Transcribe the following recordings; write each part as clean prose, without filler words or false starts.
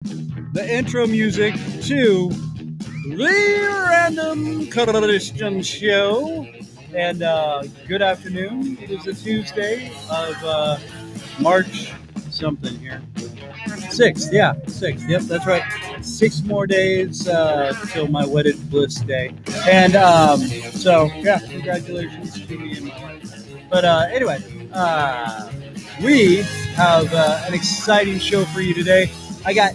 the intro music to the Random Kristian Show. And good afternoon. It is a Tuesday of March something here. 6th, yeah, 6th. Yep, that's right. 6 more days till my wedded bliss day. And so, yeah, congratulations to me and my wife. But anyway, we have an exciting show for you today. I got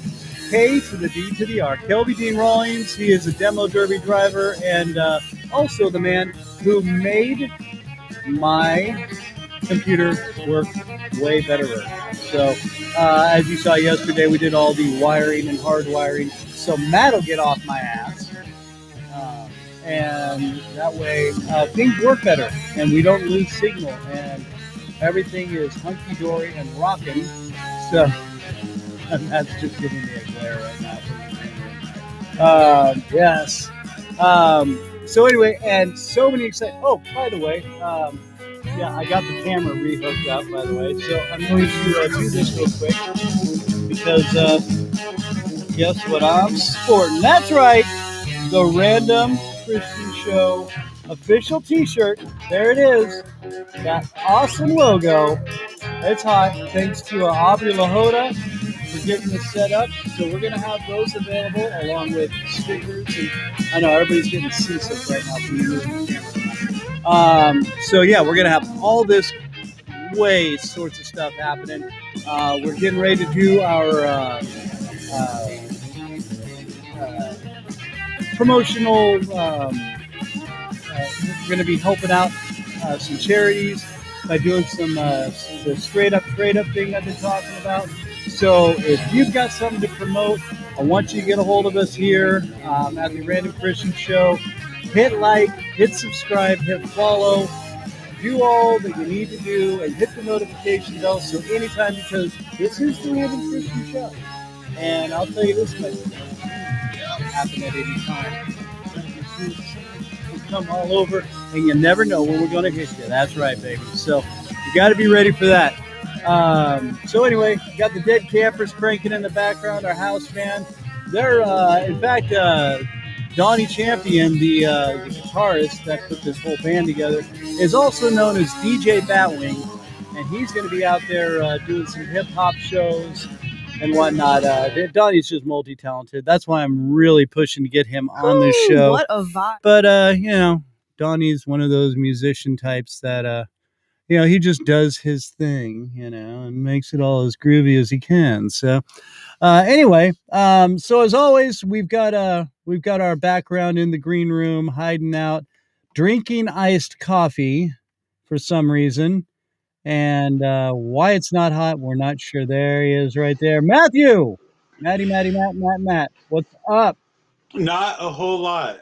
K to the D to the R. Kelby Dean Rawlings. He is a demo derby driver and also the man who made my computer work way better. So, as you saw yesterday, we did all the wiring and hardwiring. So Matt will get off my ass. And that way things work better and we don't lose signal and everything is hunky-dory and rocking. So, and that's just giving me a glare right now. Yes. So anyway, and so many exciting. Oh, by the way, yeah, I got the camera re-hooked up, by the way. So I'm going to do this real quick because guess what I'm sporting? That's right, the Random Kristian Show official T-shirt. There it is. That awesome logo. It's hot. Thanks to Aubrey Lahoda for getting this set up. So we're going to have those available along with stickers. And I know everybody's getting seasick right now from the movie. So yeah, we're going to have all this sorts of stuff happening. We're getting ready to do our promotional. We're going to be helping out some charities by doing some the straight up trade up thing I've been talking about. So if you've got something to promote, I want you to get a hold of us here at the Random Kristian Show. Hit like, hit subscribe, hit follow, do all that you need to do, and hit the notification bell so anytime, because this is the Random Kristian Show. And I'll tell you this much, it can happen at any time. Come all over, and you never know when we're going to hit you. That's right, baby. So you got to be ready for that. So anyway, got the Dead Campers cranking in the background, our house band. They're, in fact, Donnie Champion, the guitarist that put this whole band together, is also known as DJ Batwing, and he's going to be out there doing some hip-hop shows and whatnot. Donnie's just multi-talented. That's why I'm really pushing to get him on this show. What a vibe. But, you know, Donnie's one of those musician types that, you know, he just does his thing, you know, and makes it all as groovy as he can. So, anyway, so as always, we've got our background in the green room, hiding out, drinking iced coffee for some reason. And why it's not hot, we're not sure. There he is right there. Matthew! Matt. What's up? Not a whole lot.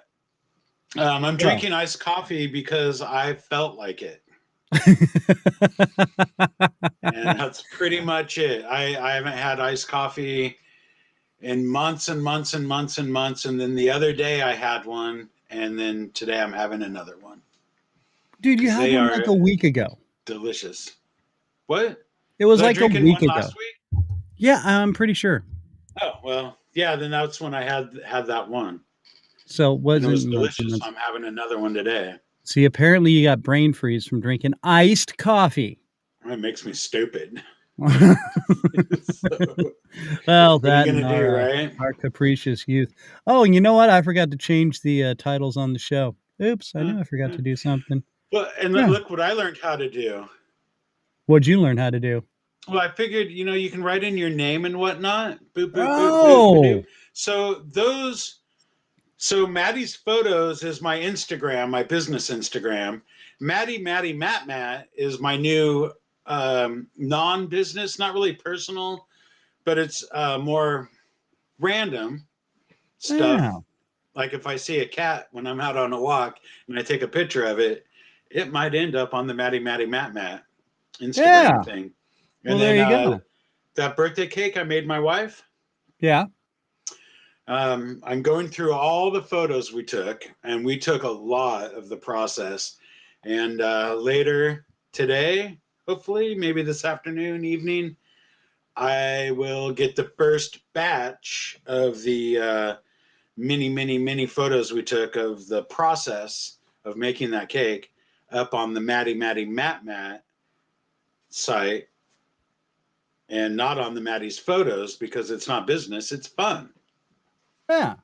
I'm drinking iced coffee because I felt like it. And that's pretty much it. I haven't had iced coffee in months and months and months and months. And then the other day I had one. And then today I'm having another one. Dude, you had one like a week ago. Delicious. What? It was like a week ago. Last week? Yeah, I'm pretty sure. Oh, well, yeah, then that's when I had that one. So it was delicious. I'm having another one today. See, apparently you got brain freeze from drinking iced coffee. It makes me stupid. Well, that and right? Our capricious youth. Oh, and you know what? I forgot to change the titles on the show. Oops, I knew I forgot to do something. Well, and look what I learned how to do. What'd you learn how to do? Well, I figured, you know, you can write in your name and whatnot. Boop, boop, boop, boop, boop. So Maddie's photos is my Instagram, my business Instagram. Matt is my new non-business, not really personal, but it's more random stuff. Yeah. Like if I see a cat when I'm out on a walk and I take a picture of it, it might end up on the Matt Instagram thing. And well, there you go. That birthday cake I made my wife. Yeah. I'm going through all the photos we took, and we took a lot of the process. And later today, hopefully, maybe this afternoon, evening, I will get the first batch of the many photos we took of the process of making that cake up on the Matt site, and not on the Maddie's photos because it's not business, it's fun. Yeah.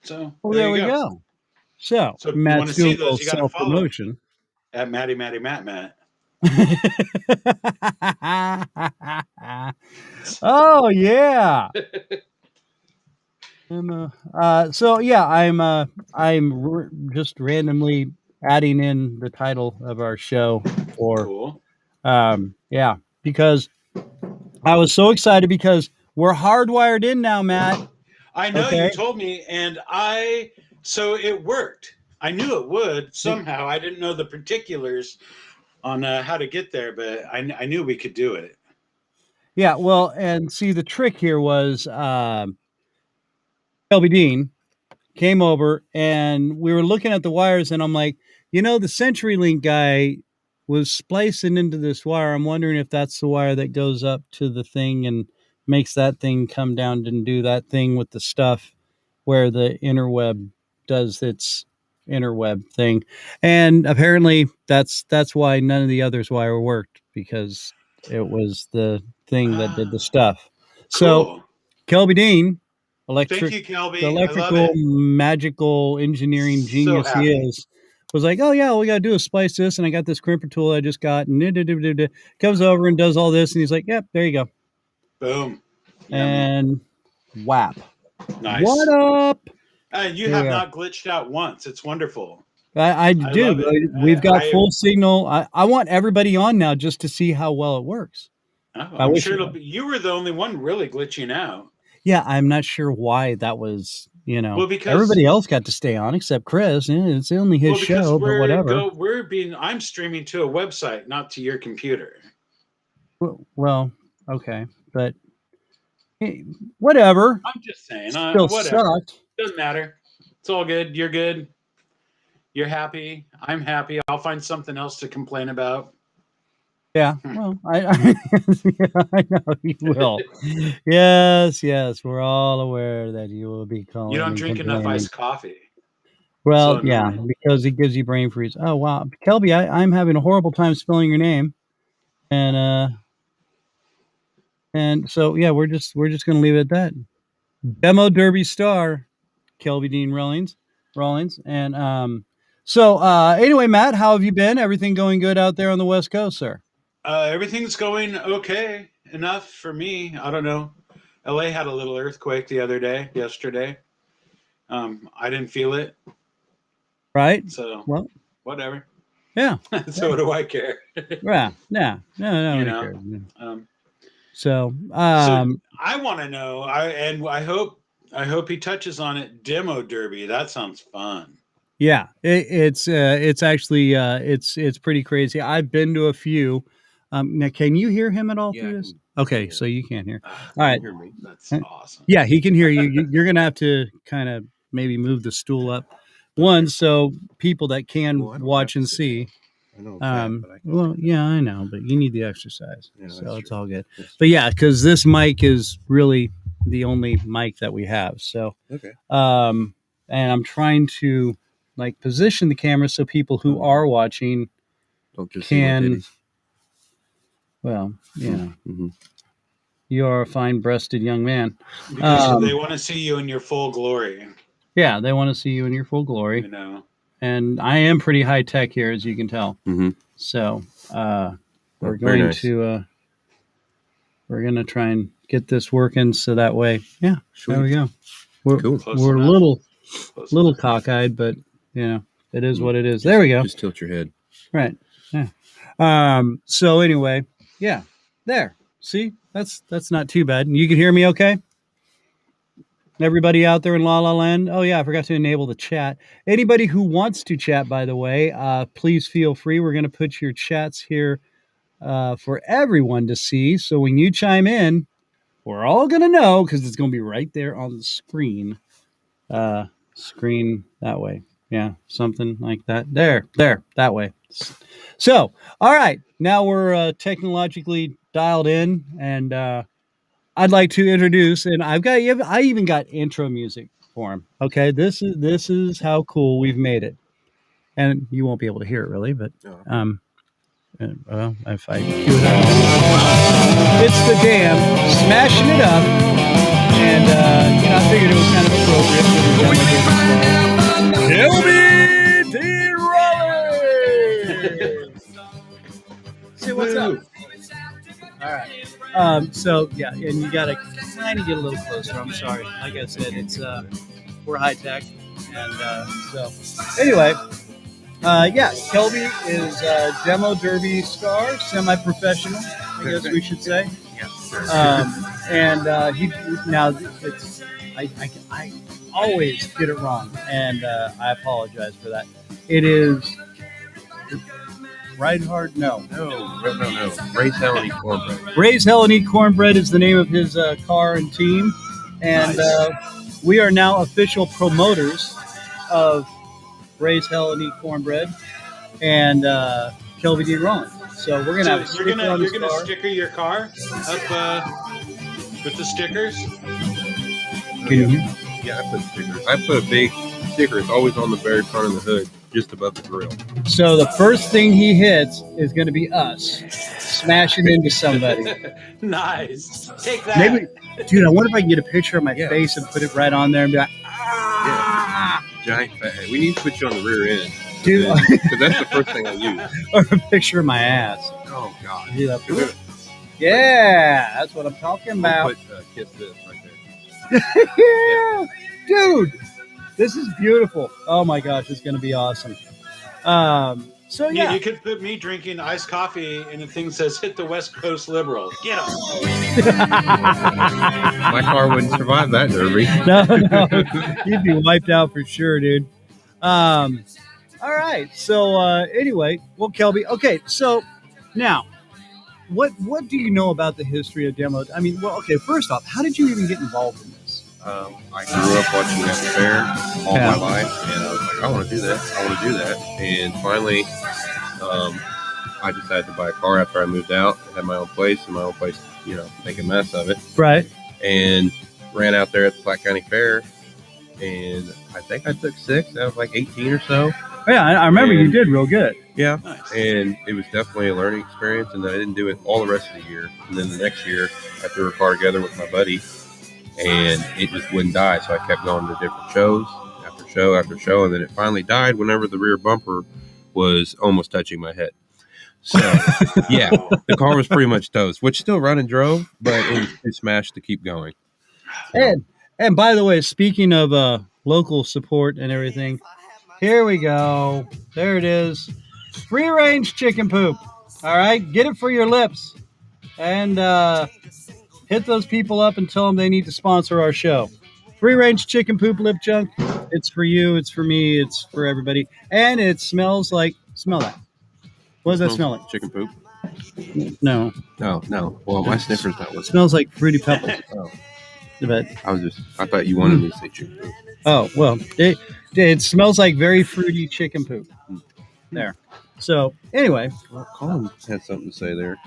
So Well, there there you we go. go. So So if you want Matt's to see doing a little those, you got to follow self-promotion. at Matt. Oh yeah. So yeah, just randomly adding in the title of our show for Cool. yeah, because I was so excited because we're hardwired in now, Matt. I know Okay. you told me, and so it worked. I knew it would somehow. I didn't know the particulars on how to get there, but I knew we could do it. Yeah, well, and see the trick here was Kelby Dean came over and we were looking at the wires and I'm like, the CenturyLink guy was splicing into this wire. I'm wondering if that's the wire that goes up to the thing and makes that thing come down and do that thing with the stuff where the interweb does its interweb thing. And apparently that's why none of the others wire worked, because it was the thing that did the stuff. So Cool. Kelby Dean, Thank you, the Kelby. I love electrical, it. magical engineering So genius he happy. is, was like, oh yeah, all we gotta do is splice this, and I got this crimper tool I just got, and comes over and does all this, and he's like, yep, there you go. Boom. Yummy. And whap. Nice. What up? You There have you go. not glitched out once. It's wonderful. I I do. love it. We've got full signal. I want everybody on now just to see how well it works. I'm sure it'll be. You were the only one really glitching out. Yeah, I'm not sure why that was. Well, because everybody else got to stay on except Chris. It's only his show, but whatever. I'm streaming to a website, not to your computer. Well, okay, but hey, whatever. I'm just saying. Still Whatever. sucked. Doesn't matter. It's all good. You're good. You're happy. I'm happy. I'll find something else to complain about. Yeah, well, I know you will. Yes, we're all aware that you will be calling. You don't drink enough iced coffee. Well, yeah, because it gives you brain freeze. Oh wow, Kelby, I'm having a horrible time spelling your name, and so yeah, we're just gonna leave it at that. Demo Derby star, Kelby Dean Rawlings, and so anyway, Matt, how have you been? Everything going good out there on the West Coast, sir? Everything's going okay enough for me. I don't know. LA had a little earthquake yesterday. I didn't feel it. Right. So, well, whatever. Yeah. So do I care? Yeah. No. Care. So I want to know. I hope he touches on it. Demo Derby. That sounds fun. Yeah, it's actually it's pretty crazy. I've been to a few. Now, can you hear him at all through this? Okay, so you can't hear. All right, hear me. That's awesome. Yeah, he can hear you. You're gonna have to kind of maybe move the stool up, one, so people that can watch and see. I know I'm fat, but well, yeah, I know, but you need the exercise, so it's all good. But yeah, because this mic is really the only mic that we have. So okay. And I'm trying to position the camera so people who are watching don't just can. Well, you are a fine-breasted young man. Because they want to see you in your full glory. Yeah, they want to see you in your full glory. And I am pretty high tech here, as you can tell. Mm-hmm. So we're going to try and get this working so that way. Yeah, there we go. We're a little cockeyed, but it is what it is. There we go. Just tilt your head. Right. Yeah. So anyway, yeah. There. See, that's not too bad. You can hear me okay? Everybody out there in La La Land. Oh yeah, I forgot to enable the chat. Anybody who wants to chat, by the way, please feel free. We're going to put your chats here for everyone to see. So when you chime in, we're all going to know, because it's going to be right there on the screen. Screen that way. Yeah, something like that. There, that way. So, all right. Now we're technologically dialed in, and I'd like to introduce, and I even got intro music for him. Okay, this is how cool we've made it, and you won't be able to hear it really, but well, if I cue it up, it's the Dam smashing it up, and I figured it was kind of appropriate for the Kelby Dean Rawlings. See what's up. All right. So yeah, and you gotta kind of get a little closer. I'm sorry. Like I said, it's we're high tech, and so anyway, yeah, Kelby is a demo derby star, semi-professional, I guess we should say. And he now it's I always get it wrong, and I apologize for that. It is. Reinhard? No. Raise Hell and Eat Cornbread. Raise Hell and Eat Cornbread is the name of his car and team. And we are now official promoters of Raise Hell and Eat Cornbread and Kelby Dean Rawlings. So we're going to have a sticker on You're going to sticker your car up with the stickers? Yeah, I put stickers. I put a big sticker. It's always on the very front of the hood, just above the grill. So the first thing he hits is going to be us smashing into somebody. Nice. Take that. Maybe, dude, I wonder if I can get a picture of my face and put it right on there and be like, Giant fat head. We need to put you on the rear end. Dude. Because that's the first thing I use. Or a picture of my ass. Oh, God. Yeah, that's what I'm talking about. We'll put Kiss This right there. Yeah. Dude, this is beautiful. Oh my gosh, it's going to be awesome. So yeah, you could put me drinking iced coffee and the thing says "Hit the West Coast Liberal." Get them. My car wouldn't survive that derby. No, you'd be wiped out for sure, dude. All right. So anyway, well, Kelby. Okay, so now, what do you know about the history of demo? I mean, well, okay. First off, how did you even get involved in this? I grew up watching that fair all my life, and I was like, I want to do that. And finally, I decided to buy a car after I moved out. I had my own place, make a mess of it. Right. And ran out there at the Platte County Fair, and I think I took 6 out of like 18 or so. Yeah, I remember you did real good. Yeah, nice. And it was definitely a learning experience, and then I didn't do it all the rest of the year. And then the next year, I threw a car together with my buddy, and it just wouldn't die. So I kept going to different shows after show after show, and then it finally died whenever the rear bumper was almost touching my head. So, yeah, the car was pretty much toast, which still run and drove, but it was too smashed to keep going. And by the way, speaking of local support and everything, here we go. There it is. Free range chicken poop. All right, get it for your lips, and hit those people up and tell them they need to sponsor our show. Free range chicken poop lip junk. It's for you. It's for me. It's for everybody. And it smells like, smell that. What does that smell like? Chicken poop? No. No. Well, my sniffer's not It smells like Fruity Pebbles. Oh. But I thought you wanted me to say chicken poop. Oh, well, it smells like very fruity chicken poop. There. So, anyway. Well, Colin had something to say there.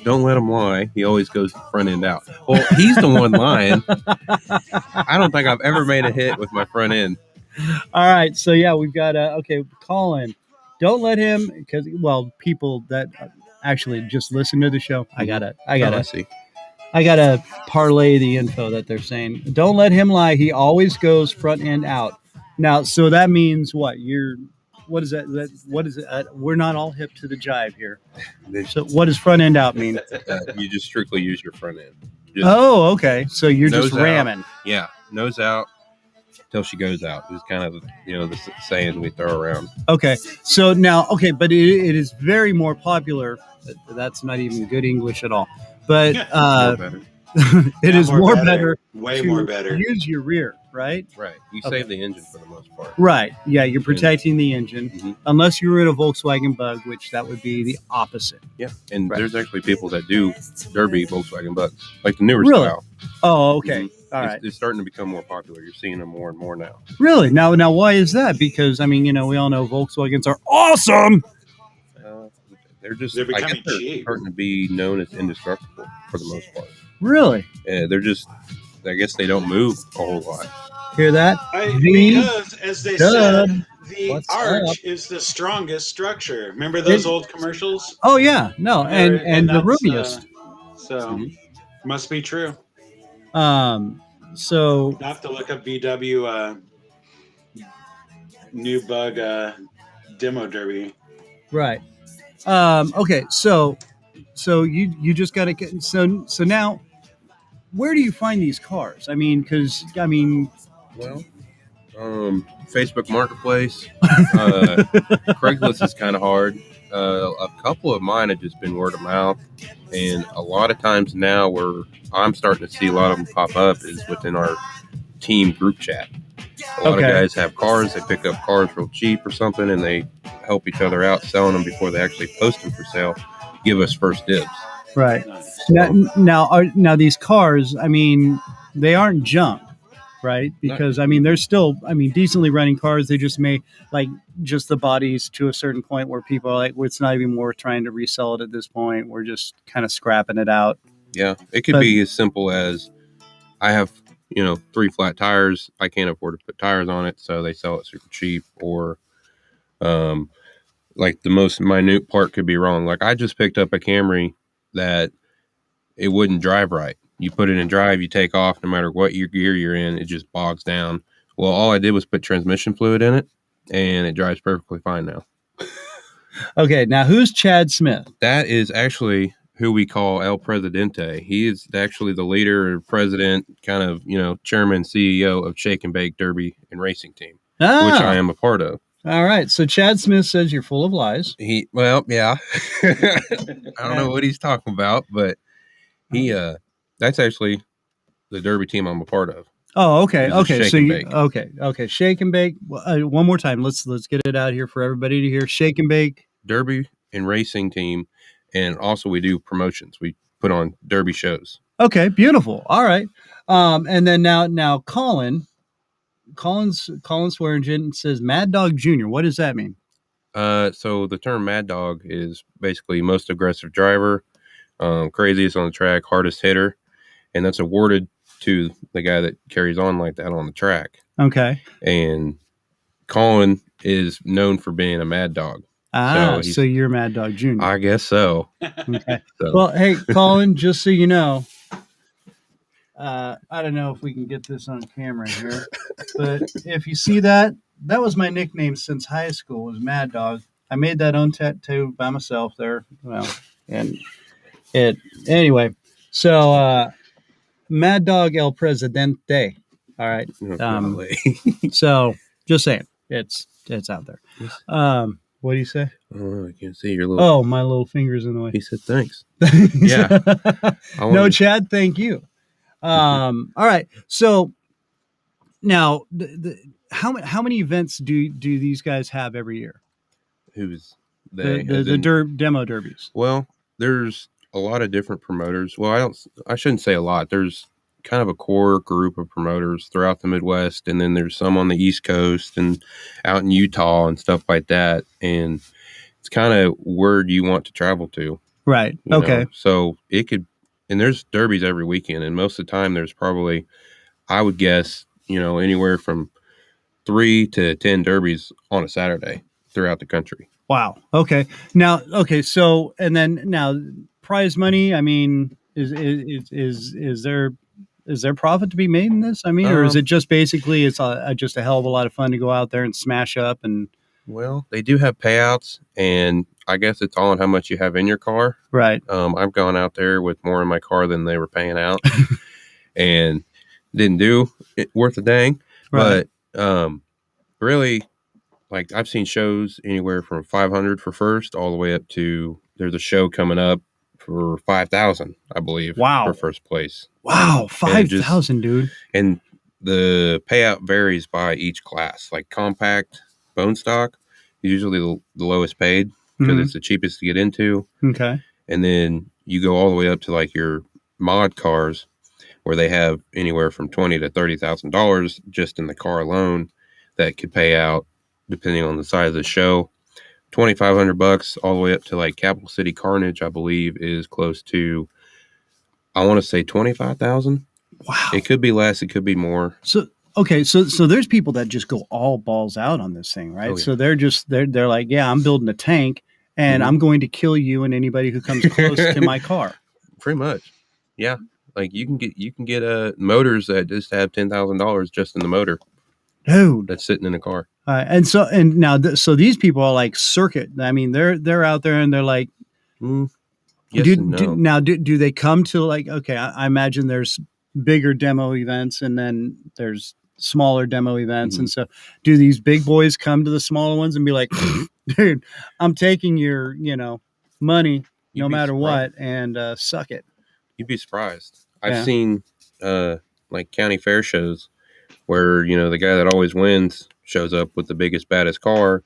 Don't let him lie. He always goes front end out. Well, he's the one lying. I don't think I've ever made a hit with my front end. All right. So, yeah, we've got, Colin. Don't let him, because, well, people that actually just listen to the show, I gotta parlay the info that they're saying. Don't let him lie. He always goes front end out. Now, so that means what? What is that? What is it? We're not all hip to the jive here. So what does front end out mean? You just strictly use your front end. Okay. So you're just ramming. Out. Yeah, nose out till she goes out. It's kind of the saying we throw around. Okay. So now, but it is very more popular. That's not even good English at all. But it is more better. Way more better. Use your rear, right? Right. You save the engine for the most part. Right. Yeah, you're protecting the engine, unless you're in a Volkswagen Bug, which that would be the opposite. Yeah, and there's actually people that do derby Volkswagen Bugs, like the newer style. Oh, okay. All right. It's starting to become more popular. You're seeing them more and more now. Really? Now, why is that? Because we all know Volkswagens are awesome. They're becoming cheap. Starting to be known as indestructible for the most part. Really? They're just, I guess they don't move a whole lot. Hear that? Because, as they Dub. said, the What's up? arch is the strongest structure. Remember It- those old commercials? Oh yeah, no, and the That's roomiest. so must be true. So I have to look up VW new bug demo derby. right. Okay, so you just got to get so now where do you find these cars? I mean, because Well, Facebook Marketplace, Craigslist is kind of hard. A couple of mine have just been word of mouth, and a lot of times now where I'm starting to see a lot of them pop up is within our team group chat. A lot Okay. of guys have cars, they pick up cars real cheap or something, and they help each other out selling them before they actually post them for sale. Give us first dibs. right. Nice. Now these cars, I mean, they aren't junk, right? Because I mean, they're still, I mean, decently running cars. They just may like just the bodies to a certain point where people are like, well, it's not even worth trying to resell it at this point. We're just kind of scrapping it out. Yeah, it could But- be as simple as I have, 3 flat tires. I can't afford to put tires on it, so they sell it super cheap. Or, like the most minute part could be wrong. Like I just picked up a Camry that it wouldn't drive right. You put it in drive, you take off, no matter what gear you're in, it just bogs down. Well, all I did was put transmission fluid in it, and it drives perfectly fine now. Okay, now who's Chad Smith? That is actually who we call El Presidente. He is actually the leader, president, kind of, chairman, CEO of Shake and Bake Derby and Racing Team, which I am a part of. All right. So Chad Smith says you're full of lies. Yeah. I don't know what he's talking about, but that's actually the Derby team I'm a part of. Oh, okay. It's a Okay. shake So and you, bake. okay. Shake and bake. One more time. Let's get it out here for everybody to hear. Shake and bake. Derby and Racing Team, and also we do promotions. We put on Derby shows. Okay. Beautiful. All right. And then now Collins Swearingen says Mad Dog Jr. What does that mean? So the term Mad Dog is basically most aggressive driver, craziest on the track, hardest hitter, and that's awarded to the guy that carries on like that on the track. Okay. And Colin is known for being a mad dog. So you're Mad Dog Jr. I guess so. Okay. So, Well, hey, Colin, just so you know, I don't know if we can get this on camera here, but if you see that was my nickname since high school was Mad Dog. I made that own tattoo by myself there. Well, and anyway. So Mad Dog El Presidente. All right. So just saying, it's out there. What do you say? Oh, I can't see your little. Oh, my little finger's in the way. He said thanks. Yeah. No, Chad, thank you. All right. So now, how many events do these guys have every year? Who's they? The demo derbies. Well, there's a lot of different promoters. Well, I shouldn't say a lot. There's kind of a core group of promoters throughout the Midwest, and then there's some on the East Coast and out in Utah and stuff like that. And it's kind of where do you want to travel to? Right. Okay. So it could, and there's derbies every weekend, and most of the time there's probably, I would guess, anywhere from 3 to 10 derbies on a Saturday throughout the country. Wow. Okay. Now, so, and then now prize money, I mean, is there profit to be made in this? I mean, or is it just basically it's just a hell of a lot of fun to go out there and smash up and. Well, they do have payouts, and I guess it's all on how much you have in your car. Right. I've gone out there with more in my car than they were paying out, and didn't do it worth a dang. Right. But really, like I've seen shows anywhere from 500 for first, all the way up to there's a show coming up for 5,000, I believe. Wow. For first place. Wow, 5,000, dude. And the payout varies by each class. Like compact bone stock is usually the lowest paid because it's the cheapest to get into. Okay. And then you go all the way up to like your mod cars where they have anywhere from $20,000 to $30,000 just in the car alone that could pay out depending on the size of the show. $2,500 all the way up to like Capital City Carnage, I believe, is close to I want to say 25,000. Wow. It could be less. It could be more. So okay, so there's people that just go all balls out on this thing, right? Oh, yeah. So they're like, yeah, I'm building a tank, and Mhm. I'm going to kill you and anybody who comes close to my car. Pretty much. Yeah. Like you can get motors that just have $10,000 just in the motor Dude. that's sitting in the car. And now so these people are like circuit. I mean, they're out there and they're like, Yes and no. do they come to like, okay, I imagine there's bigger demo events and then there's smaller demo events. Mhm. And so do these big boys come to the smaller ones and be like, dude, I'm taking your, money no matter what, and suck it. You'd be surprised. Yeah. I've seen like county fair shows where, the guy that always wins shows up with the biggest, baddest car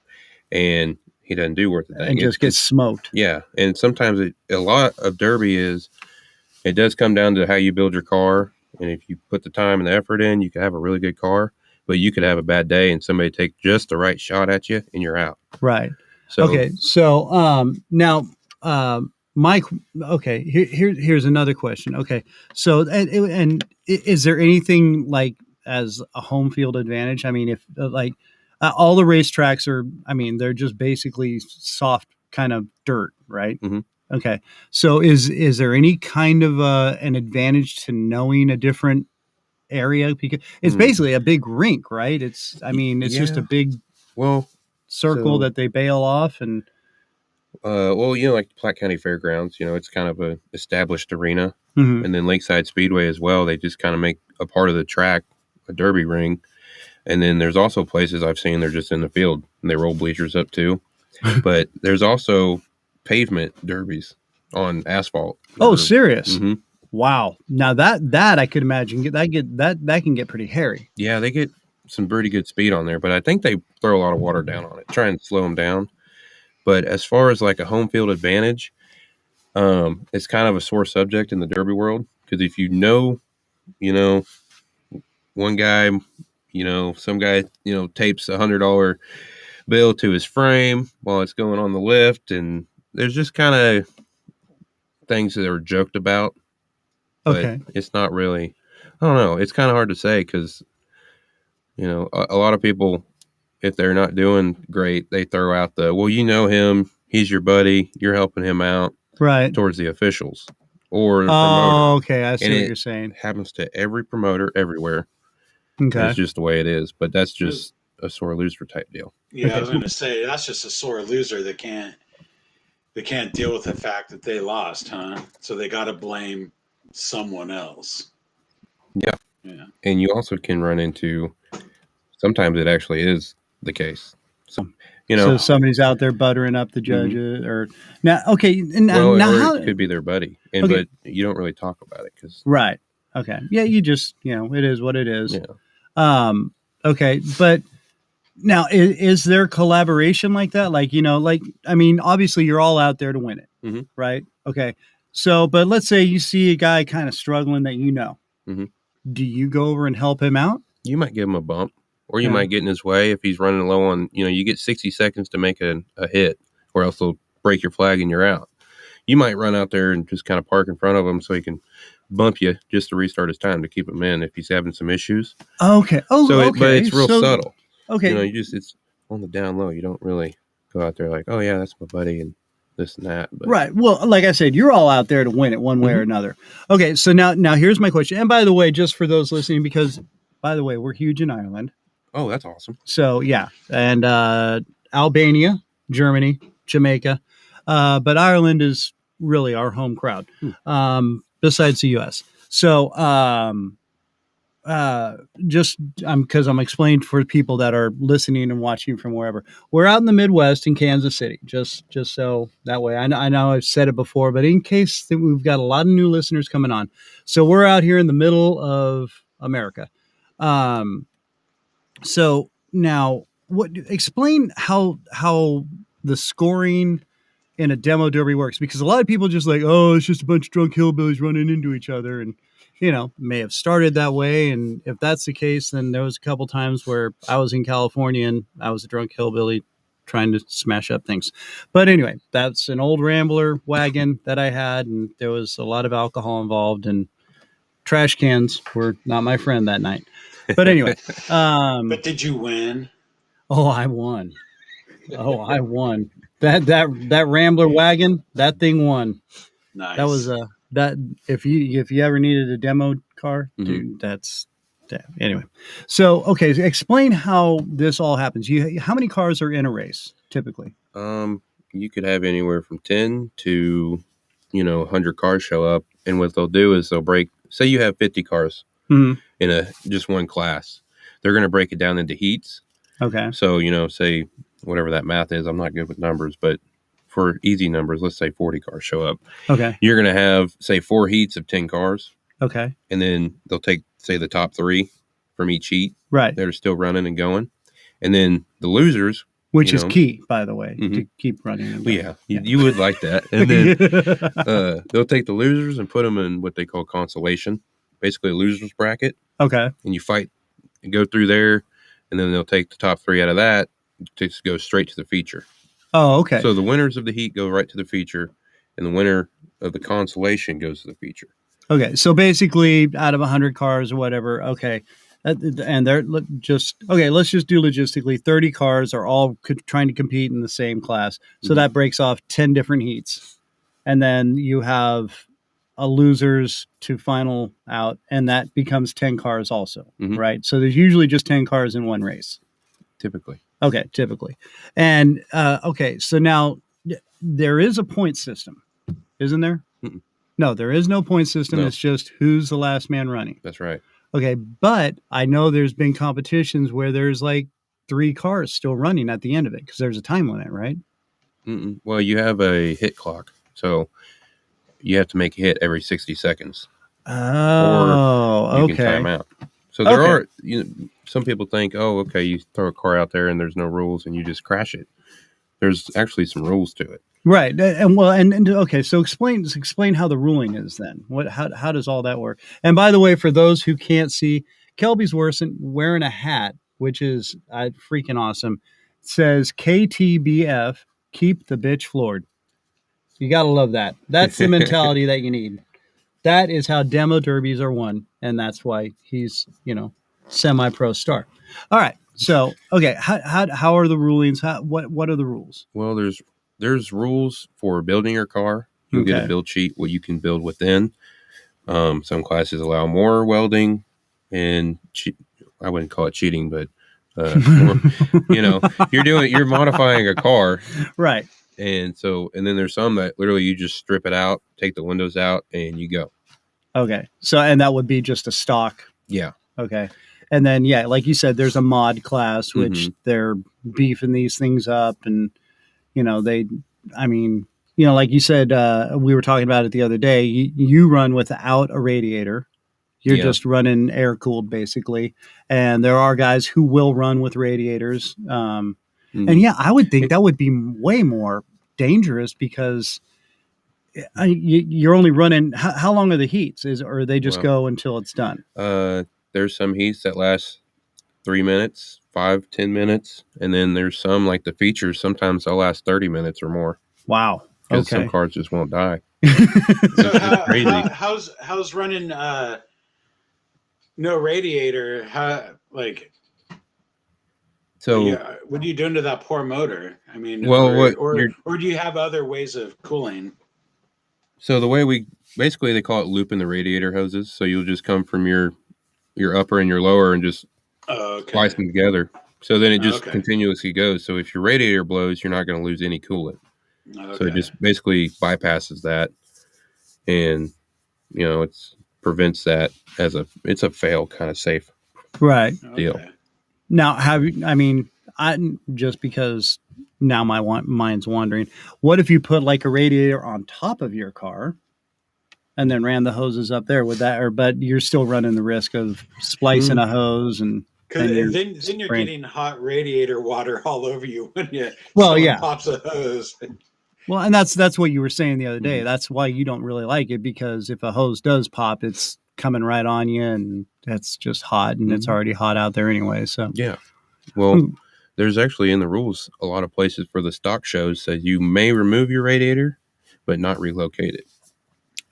and he doesn't do worth a thing. And just gets smoked. Yeah. And sometimes a lot of Derby it does come down to how you build your car. And if you put the time and the effort in, you can have a really good car, but you could have a bad day and somebody take just the right shot at you and you're out. Right. So, okay. So now, Mike, okay, here's another question. Okay. So, and is there anything like as a home field advantage? I mean, if all the racetracks are, I mean, they're just basically soft kind of dirt, right? Mhm. Okay. So is there any kind of an advantage to knowing a different area? Because it's basically a big rink, right? It's just a big circle that they bail off and like Platte County Fairgrounds, it's kind of a established arena. Mhm. And then Lakeside Speedway as well, they just kind of make a part of the track a derby ring. And then there's also places I've seen they're just in the field and they roll bleachers up too. But there's also pavement derbies on asphalt. Oh, serious? Mm-hmm. Wow. Now that I could imagine that can get pretty hairy. Yeah, they get some pretty good speed on there, but I think they throw a lot of water down on it, try and slow them down. But as far as like a home field advantage, it's kind of a sore subject in the derby world because if one guy, some guy, tapes $100 bill to his frame while it's going on the lift, and there's just kind of things that are joked about. But it's not really. I don't know. It's kind of hard to say because a lot of people, if they're not doing great, they throw out him, he's your buddy, you're helping him out, right? Towards the officials or the promoter. Okay, I see what you're saying. It happens to every promoter everywhere. Okay, it's just the way it is. But that's just a sore loser type deal. Yeah, I was going to say that's just a sore loser that can't deal with the fact that they lost, huh? So they got to blame someone else. Yeah. Yeah. And you also can run into sometimes it actually is the case. So so somebody's out there buttering up the judges, or now. Okay, now it could be their buddy, but you don't really talk about it because right. Okay, yeah, you just it is what it is. Yeah. Okay, but now is there collaboration like that? Like obviously you're all out there to win it, right? Okay, so but let's say you see a guy kind of struggling that do you go over and help him out? You might give him a bump. Or you might get in his way if he's running low on, you get 60 seconds to make a hit, or else they'll break your flag and you're out. You might run out there and just kind of park in front of him so he can bump you just to restart his time to keep him in if he's having some issues. Okay. Oh, okay. But it's real subtle. Okay. It's on the down low. You don't really go out there like, oh, yeah, that's my buddy and this and that. But. Right. Well, like I said, you're all out there to win it one way or another. Okay. So now here's my question. And by the way, just for those listening, because, by the way, we're huge in Ireland. Oh, that's awesome. So, yeah. And Albania, Germany, Jamaica. But Ireland is really our home crowd, besides the U.S. So, because I'm explaining for people that are listening and watching from wherever. We're out in the Midwest in Kansas City, just so that way. I know I've said it before, but in case that we've got a lot of new listeners coming on. So we're out here in the middle of America. So now, explain how the scoring in a demo derby works, because a lot of people just like, oh, it's just a bunch of drunk hillbillies running into each other, and may have started that way. And if that's the case, then there was a couple times where I was in California and I was a drunk hillbilly trying to smash up things. But anyway, that's an old Rambler wagon that I had, and there was a lot of alcohol involved, and trash cans were not my friend that night. But anyway, But did you win? oh, I won. Oh, I won. That Rambler wagon, that thing won. Nice. That was that if you ever needed a demo car, dude, anyway. So okay, so explain how this all happens. How many cars are in a race typically? You could have anywhere from 10 to 100 cars show up, and what they'll do is they'll break. Say you have 50 cars in just one class, they're going to break it down into heats. Okay. So say whatever that math is, I'm not good with numbers, but for easy numbers, let's say 40 cars show up. Okay. You're going to have, say, 4 heats of 10 cars. Okay. And then they'll take, say, the top 3 from each heat. Right. That are still running and going. And then the losers. Which is key, by the way, to keep running. And going. Yeah, you would like that. And then they'll take the losers and put them in what they call consolation, basically a loser's bracket. Okay. And you fight and go through there. And then they'll take the top 3 out of that to go straight to the feature. Oh, okay. So the winners of the heat go right to the feature, and the winner of the consolation goes to the feature. Okay, so basically, out of 100 cars or whatever, okay, and they're just okay. Let's just do logistically. 30 cars are all trying to compete in the same class, so that breaks off 10 different heats, and then you have a losers to final out, and that becomes 10 cars also, right? So there's usually just 10 cars in one race, typically. Okay, typically. And, okay, so now there is a point system, isn't there? Mm-mm. No, there is no point system. No. It's just who's the last man running. That's right. Okay, but I know there's been competitions where there's like 3 cars still running at the end of it because there's a time limit, right? Mm-mm. Well, you have a hit clock, so you have to make a hit every 60 seconds. Oh, or you okay. can time out. So there are, some people think, oh, okay, you throw a car out there and there's no rules and you just crash it. There's actually some rules to it. Right. And okay, so explain how the ruling is then. How does all that work? And by the way, for those who can't see, Kelby's wearing a hat, which is freaking awesome. It says KTBF, keep the bitch floored. You got to love that. That's the mentality that you need. That is how demo derbies are won, and that's why he's, semi-pro star. All right. So, okay, how are the rulings? What are the rules? Well, there's rules for building your car. You'll get a build sheet what you can build within. Some classes allow more welding, and I wouldn't call it cheating, but you're modifying a car, right? And then there's some that literally you just strip it out, take the windows out, and you go. Okay. So, and that would be just a stock. Yeah. Okay. And then, like you said, there's a mod class, which they're beefing these things up. And, like you said, we were talking about it the other day. You run without a radiator. You're just running air cooled, basically. And there are guys who will run with radiators. And I would think that would be way more dangerous because you're only running. How long are the heats? Or they just go until it's done? There's some heats that last 3 minutes, 5-10 minutes, and then there's some like the features. Sometimes they'll last 30 minutes or more. Wow! Because some cars just won't die. So crazy. How's running no radiator? So what are you doing to that poor motor? I mean, well, or do you have other ways of cooling? So the way they call it looping the radiator hoses. So you'll just come from your upper and your lower and just splice them together. So then it just continuously goes. So if your radiator blows, you're not going to lose any coolant. Okay. So it just basically bypasses that, and it prevents that it's a fail kind of safe deal. Okay. Now, just because now my mind's wandering, what if you put like a radiator on top of your car and then ran the hoses up there with that, but you're still running the risk of splicing a hose and then you're getting hot radiator water all over you when pops a hose. Well, and that's what you were saying the other day. That's why you don't really like it, because if a hose does pop, it's coming right on you, and that's just hot, and it's already hot out there anyway. So yeah. Well, there's actually in the rules a lot of places for the stock shows said you may remove your radiator, but not relocate it.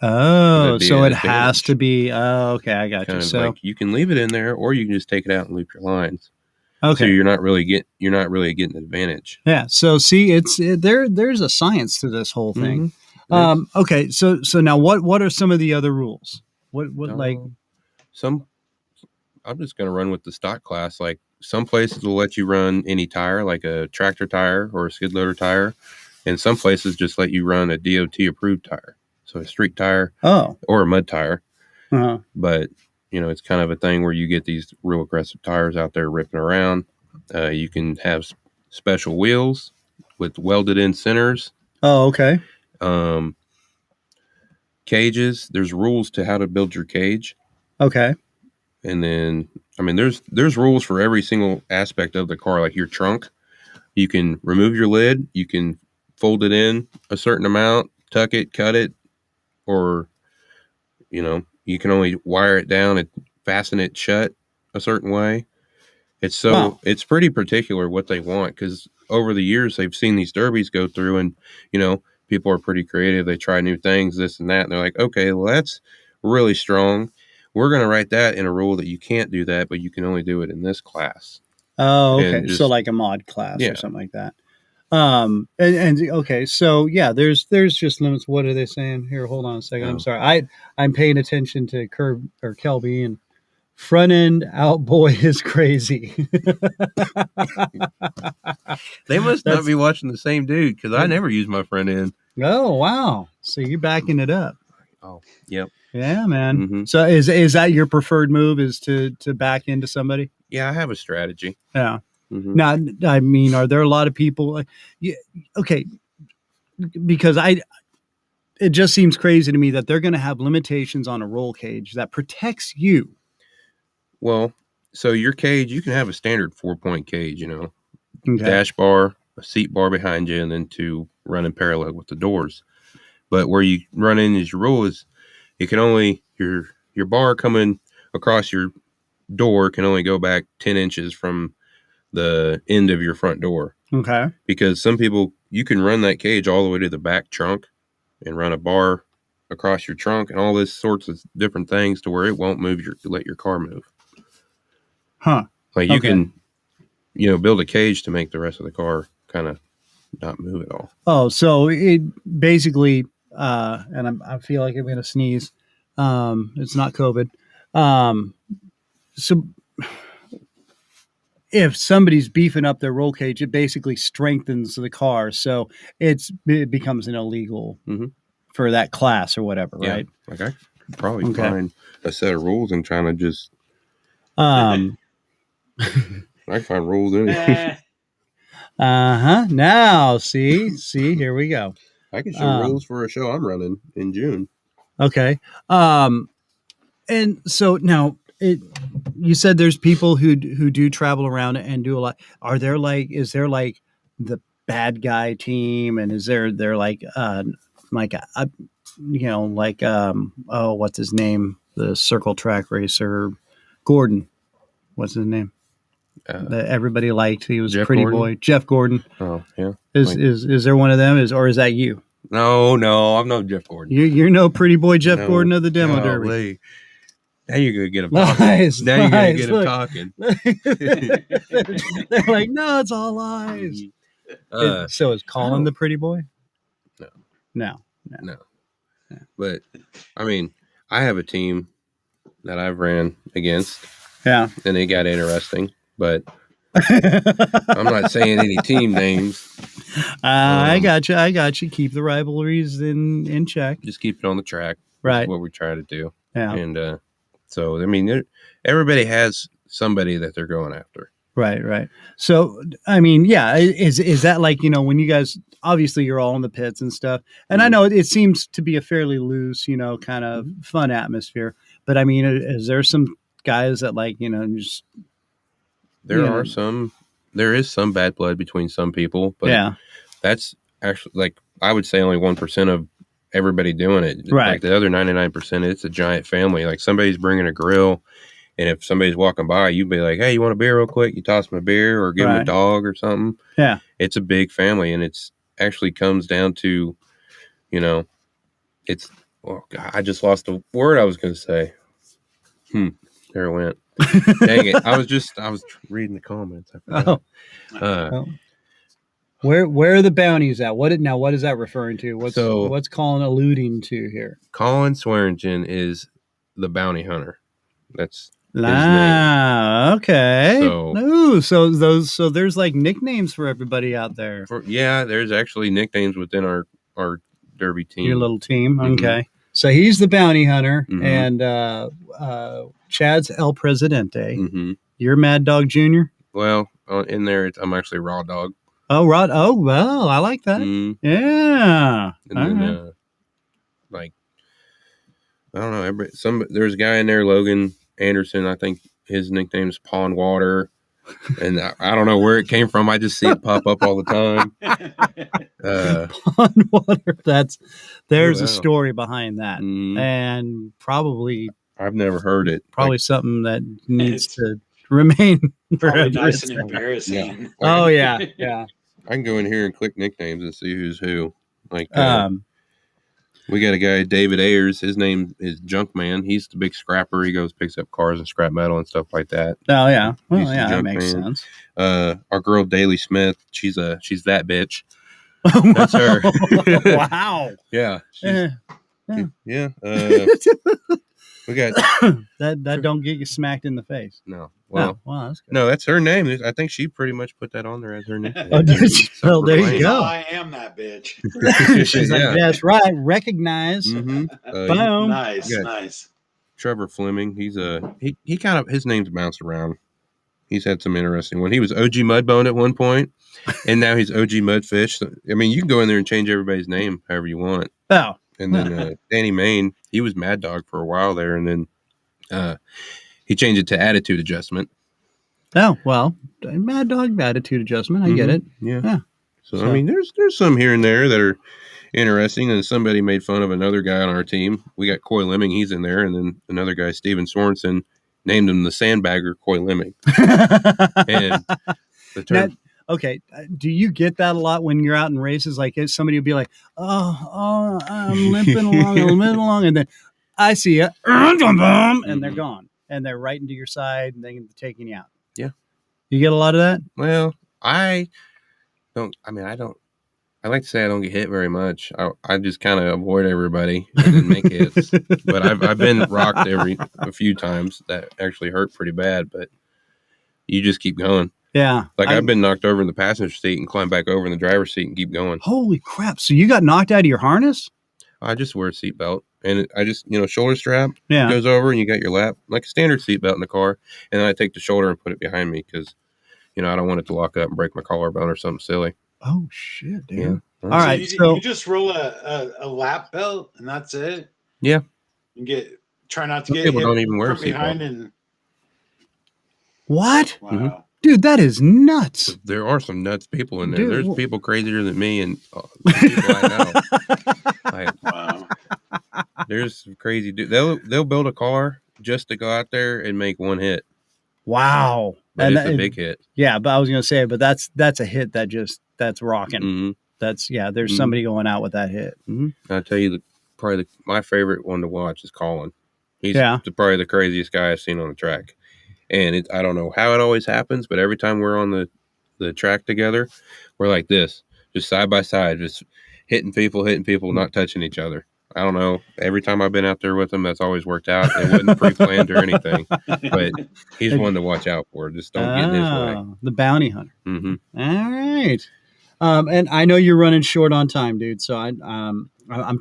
Oh, That'd be so an it has advantage. to be. Oh, okay, I got Kind you. of So like you can leave it in there, or you can just take it out and loop your lines. So okay, you're not really getting advantage. yeah. So see, there's a science to this whole thing. Okay, so now what are some of the other rules? What like? Some I'm just gonna run with the stock class. Like some places will let you run any tire, like a tractor tire or a skid loader tire, and some places just let you run a DOT approved tire, so a street tire or a mud tire. Uh-huh. But it's kind of a thing where you get these real aggressive tires out there ripping around. You can have special wheels with welded in centers. Oh, okay. Cages. There's rules to how to build your cage. Okay. And then, there's rules for every single aspect of the car. Like your trunk, you can remove your lid, you can fold it in a certain amount, tuck it, cut it, or you can only wire it down and fasten it shut a certain way. It's pretty particular what they want, because over the years they've seen these derbies go through, and people are pretty creative. They try new things, this and that, and they're like, okay, well, that's really strong. We're going to write that in a rule that you can't do that, but you can only do it in this class. Oh, okay. So like a mod class or something like that. And okay, so yeah, there's just limits. What are they saying here? Hold on a second. I'm sorry. I'm paying attention to Kelby, and front end out boy is crazy. They must not be watching the same dude, because I never use my front end. Oh, wow. So you're backing it up. Oh, yep. Yeah, man. Mm-hmm. So is that your preferred move, is to back into somebody? Yeah, I have a strategy. Yeah. Mm-hmm. Now, I mean, are there a lot of people? Okay, because it just seems crazy to me that they're going to have limitations on a roll cage that protects you. Well, so your cage, you can have a standard 4-point cage, dash bar, a seat bar behind you, and then two running parallel with the doors. But where you run in is your rule is it can only, your bar coming across your door can only go back 10 inches from the end of your front door. Okay. Because some people, you can run that cage all the way to the back trunk and run a bar across your trunk and all this sorts of different things to where it won't let your car move. Huh. Like you can, build a cage to make the rest of the car kind of not move at all. Oh, so it basically, and I feel like I'm going to sneeze. It's not COVID. So if somebody's beefing up their roll cage, it basically strengthens the car. So it becomes an illegal for that class or whatever, right? Like I could probably find a set of rules and trying to just, I can find rules in it. Now, see, here we go. I can show rules for a show I'm running in June. Okay. And so now you said there's people who do travel around and do a lot. Is there like the bad guy team, and is there like what's his name? The circle track racer, Gordon. What's his name? That everybody liked. He was Pretty Boy. Jeff Gordon. Oh, yeah. Is there one of them? Or is that you? No, I'm no Jeff Gordon. You're no Pretty Boy Jeff Gordon of the demo derby. Wait. Now you're going to get him talking. Now you're going to get him talking. They're like, no, it's all lies. So is Colin the Pretty Boy? No. But, I mean, I have a team that I've ran against. Yeah. And it got interesting. But I'm not saying any team names. I got you. Keep the rivalries in check. Just keep it on the track. Right. That's what we try to do. Yeah. And so, I mean, everybody has somebody that they're going after. Right. So, I mean, yeah, is that like, when you guys, obviously you're all in the pits and stuff. And I know it seems to be a fairly loose, kind of fun atmosphere. But I mean, is there some guys that like, just... There is some bad blood between some people, but that's actually, like, I would say only 1% of everybody doing it. Right. Like the other 99%, it's a giant family. Like somebody's bringing a grill And if somebody's walking by, you'd be like, "Hey, you want a beer real quick?" You toss them a beer or give them a dog or something. Yeah. It's a big family, and it's actually comes down to, it's. Oh God, I just lost the word I was going to say. There it went. Dang it! I was reading the comments. I forgot. Oh. Where are the bounties at? What is that referring to? What's Colin alluding to here? Colin Swearingen is the bounty hunter. That's his name. Okay. So there's like nicknames for everybody out there. There's actually nicknames within our derby team. Your little team. Okay. So he's the bounty hunter, and Chad's El Presidente. You're Mad Dog Jr.? Well, in there, I'm actually Raw Dog. Oh, Rod. Oh, well, I like that. Yeah. And then, I don't know. There's a guy in there, Logan Anderson. I think his nickname's Pond Water. And I don't know where it came from. I just see it pop up all the time. Pond Water. There's a story behind that. And probably... I've never heard it. Probably something that needs to remain. Probably nice and embarrassing. Yeah. Oh, yeah. Yeah. I can go in here and click nicknames and see who's who. We got a guy, David Ayers. His name is Junkman. He's the big scrapper. He goes, picks up cars and scrap metal and stuff like that. Oh, yeah. Well, yeah, that makes sense. Our girl, Daly Smith, she's that bitch. That's her. Wow. Yeah. Yeah. We got that don't get you smacked in the face. No. Well, that's good. No, that's her name. I think she pretty much put that on there as her nickname. Well, there you go. I am that bitch. She's like, that's right. Recognize. Boom. Nice. Trevor Fleming. He's he kind of, his name's bounced around. He's had some interesting one. He was OG Mudbone at one point, and now he's OG Mudfish. So, I mean, you can go in there and change everybody's name however you want. Oh. And then Danny Main, he was Mad Dog for a while there, and then he changed it to Attitude Adjustment. Oh, well, Mad Dog, Attitude Adjustment. I get it. Yeah. So, I mean, there's some here and there that are interesting, and somebody made fun of another guy on our team. We got Coy Lemming, he's in there, and then another guy, Steven Sorensen, named him the Sandbagger Coy Lemming. And the term... Okay, do you get that a lot when you're out in races? Like somebody will be like, oh, I'm limping along, and then I see you, and they're gone, and they're right into your side, and they're taking you out. Yeah. You get a lot of that? Well, I don't. I like to say I don't get hit very much. I just kind of avoid everybody and then make hits. But I've been rocked a few times that actually hurt pretty bad, but you just keep going. Yeah. Like I've been knocked over in the passenger seat and climb back over in the driver's seat and keep going. Holy crap. So you got knocked out of your harness? I just wear a seatbelt and I just, shoulder strap goes over and you got your lap, like a standard seatbelt in the car. And then I take the shoulder and put it behind me because, I don't want it to lock up and break my collarbone or something silly. Oh, shit, dude. Yeah. All right. So you just roll a lap belt and that's it? Yeah. And try not to get people hit don't even wear from behind and... What? Wow. Mm-hmm. Dude, that is nuts. There are some nuts people in there. Dude, there's people crazier than me and people I know. Wow. There's some crazy dude. They'll build a car just to go out there and make one hit. Wow. But it's a big hit. Yeah, but I was going to say, but that's a hit that's rocking. Mm-hmm. There's somebody going out with that hit. Mm-hmm. I'll tell you, my favorite one to watch is Colin. He's probably the craziest guy I've seen on the track. And I don't know how it always happens, but every time we're on the track together, we're like this, just side by side, just hitting people, not touching each other. I don't know. Every time I've been out there with him, that's always worked out. It wasn't pre-planned or anything, but he's one to watch out for. Just don't get in his way. The bounty hunter. Mm-hmm. All right. And I know you're running short on time, dude. So I'm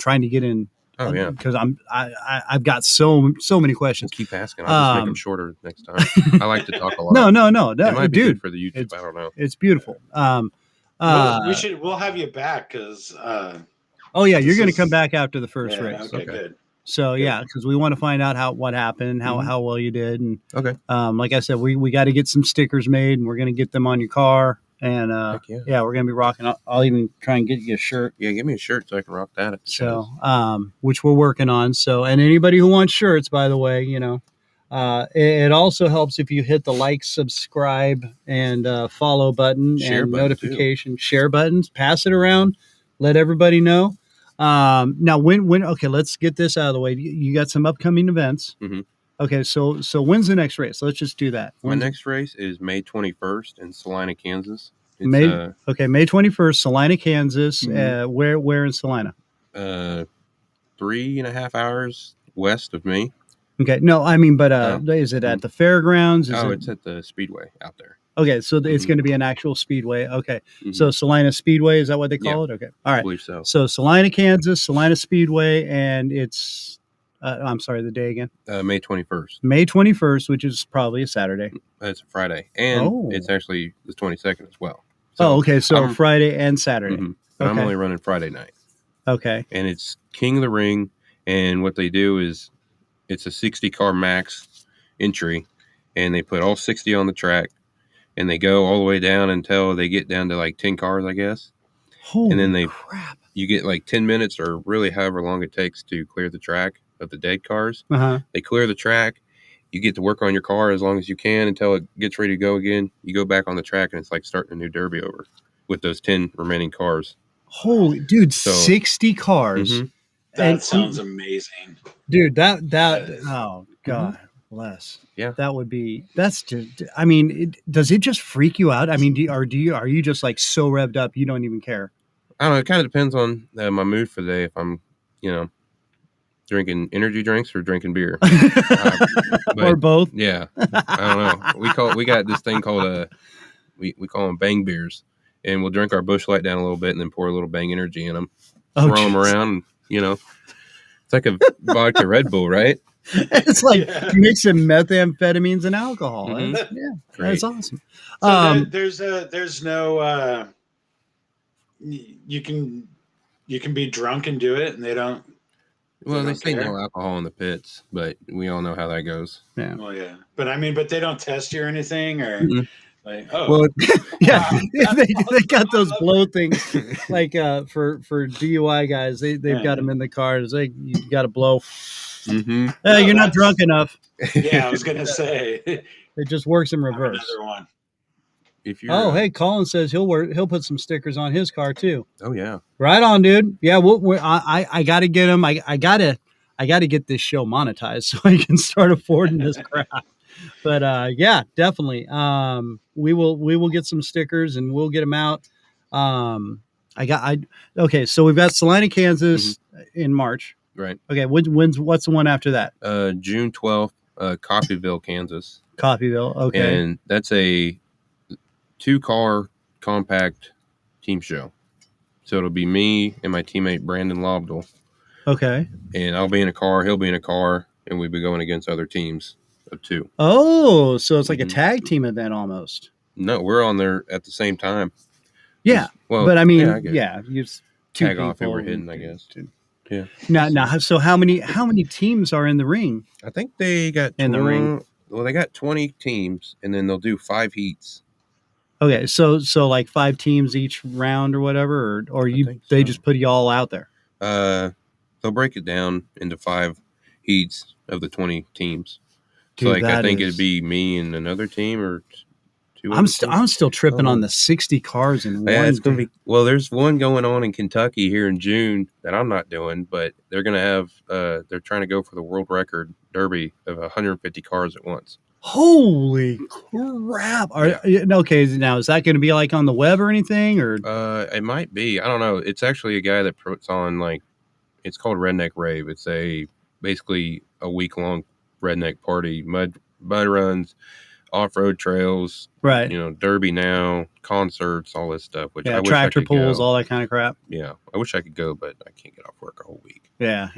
trying to get in. Oh yeah, because I've got so many questions. We'll keep asking. I'll just make them shorter next time. I like to talk a lot. No. It might be dude, good for the YouTube. I don't know. It's beautiful. We'll have you back because. Oh yeah, you're going to come back after the first race. Okay, good. So yeah, because we want to find out what happened, how well you did, and okay. Like I said, we got to get some stickers made, and we're going to get them on your car. And we're gonna be rocking. I'll even try and get you a shirt. Yeah, give me a shirt so I can rock that. So, which we're working on. So, and anybody who wants shirts, by the way, It also helps if you hit the like, subscribe, and follow button Share and button, notification share buttons. Pass it around. Let everybody know. Now, okay, let's get this out of the way. You got some upcoming events. Mhm. Okay, so when's the next race? Let's just do that. My When's next race is May 21st in Salina, Kansas. It's May 21st, Salina, Kansas. Mhm. Where in Salina? 3.5 hours west of me. Okay, no, I mean, but Oh. is it at the fairgrounds? It's at the Speedway out there. Okay, so it's Mhm. going to be an actual speedway. Okay, Mhm. so Salina Speedway, is that what they call it? Okay, all I right. believe so. So Salina, Kansas, Salina Speedway, and it's I'm sorry, the day again. May 21st. May 21st, which is probably a Saturday. It's a Friday, and Oh. it's actually the 22nd as well. Okay, so I'm- Friday and Saturday. But I'm Okay. only running Friday night, Okay. and it's King of the Ring. And what they do is it's a 60 car max entry, and they put all 60 on the track, and they go all the way down until they get down to like 10 cars, I guess. Holy then they- crap! You get like 10 minutes or really however long it takes to clear the track of the dead cars. Uh-huh. They clear the track. You get to work on your car as long as you can until it gets ready to go again. You go back on the track, and it's like starting a new derby over with those 10 remaining cars. Holy dude, So- 60 cars. Mhm. That And- sounds amazing. Dude, that Yes. oh god bless. Yeah. That would be. That's just. I mean, does it just freak you out? I mean, are you just like so revved up you don't even care? I don't know. It kind of depends on my mood for the day. If I'm, drinking energy drinks or drinking beer. Or both? Yeah, I don't know. We got this thing called we call them bang beers, and we'll drink our Busch Light down a little bit and then pour a little Bang Energy in them, Oh, throw them jeez. around, and it's like a vodka Red Bull, right? It's like Yeah. mixing methamphetamines and alcohol. Mhm. That's- yeah, Great. that's awesome. So there's no you can be drunk and do it, and they don't. Well, they don't say care? no alcohol in the pits, but we all know how that goes. Yeah. Well, yeah, but I mean, but they don't test you or anything, or Mm-mm. like, oh, Well, Yeah, Wow, they got those awesome. blow things like for DUI guys. They've got Yeah. them in the cars. You got to blow. mm-hmm. No, You're not that's- drunk enough. yeah, I was gonna say It just works in I have reverse. another one. If you're, Oh, hey, Colin says he'll put some stickers on his car too. oh yeah, Right on, dude. Yeah, I got to get them. I got to get this show monetized so I can start affording this crap. But yeah, definitely. We will get some stickers and we'll get them out. Okay. So we've got Salina, Kansas in March. right. Okay. What's the one after that? June 12th, Coffeyville, Kansas. Coffeyville. Okay. And that's a 2-car compact team show. So it'll be me and my teammate Brandon Lobdell, Okay. and I'll be in a car, he'll be in a car, and we'll be going against other teams of 2. Oh, so it's like a Mhm. tag team event almost. No, we're on there at the same time. Yeah. Well, But I mean, I guess. yeah, you just two Tag off and we're people hidden, I guess. Two. Yeah. Now, so how many teams are in the ring? I think they got In the ring. Well, they got 20 teams, and then they'll do 5 heats. Okay, so like 5 teams each round or whatever, or think they so. just put you all out there. They'll break it down into 5 heats of the 20 teams. Dude, So like I that think is- it'd be me and another team or 2. I'm still tripping Oh. on the 60 cars in one. Yeah, it's gonna be well. There's one going on in Kentucky here in June that I'm not doing, but they're gonna have. They're trying to go for the world record derby of 150 cars at once. Holy crap! Okay, now is that going to be like on the web or anything, or It might be. I don't know. It's actually a guy that puts on it's called Redneck Rave. It's basically a week-long redneck party, mud runs, off-road trails, right? derby now, concerts, all this stuff. Which I Yeah, wish tractor I could pulls, go. all that kind of crap. Yeah, I wish I could go, but I can't get off work a whole week. Yeah.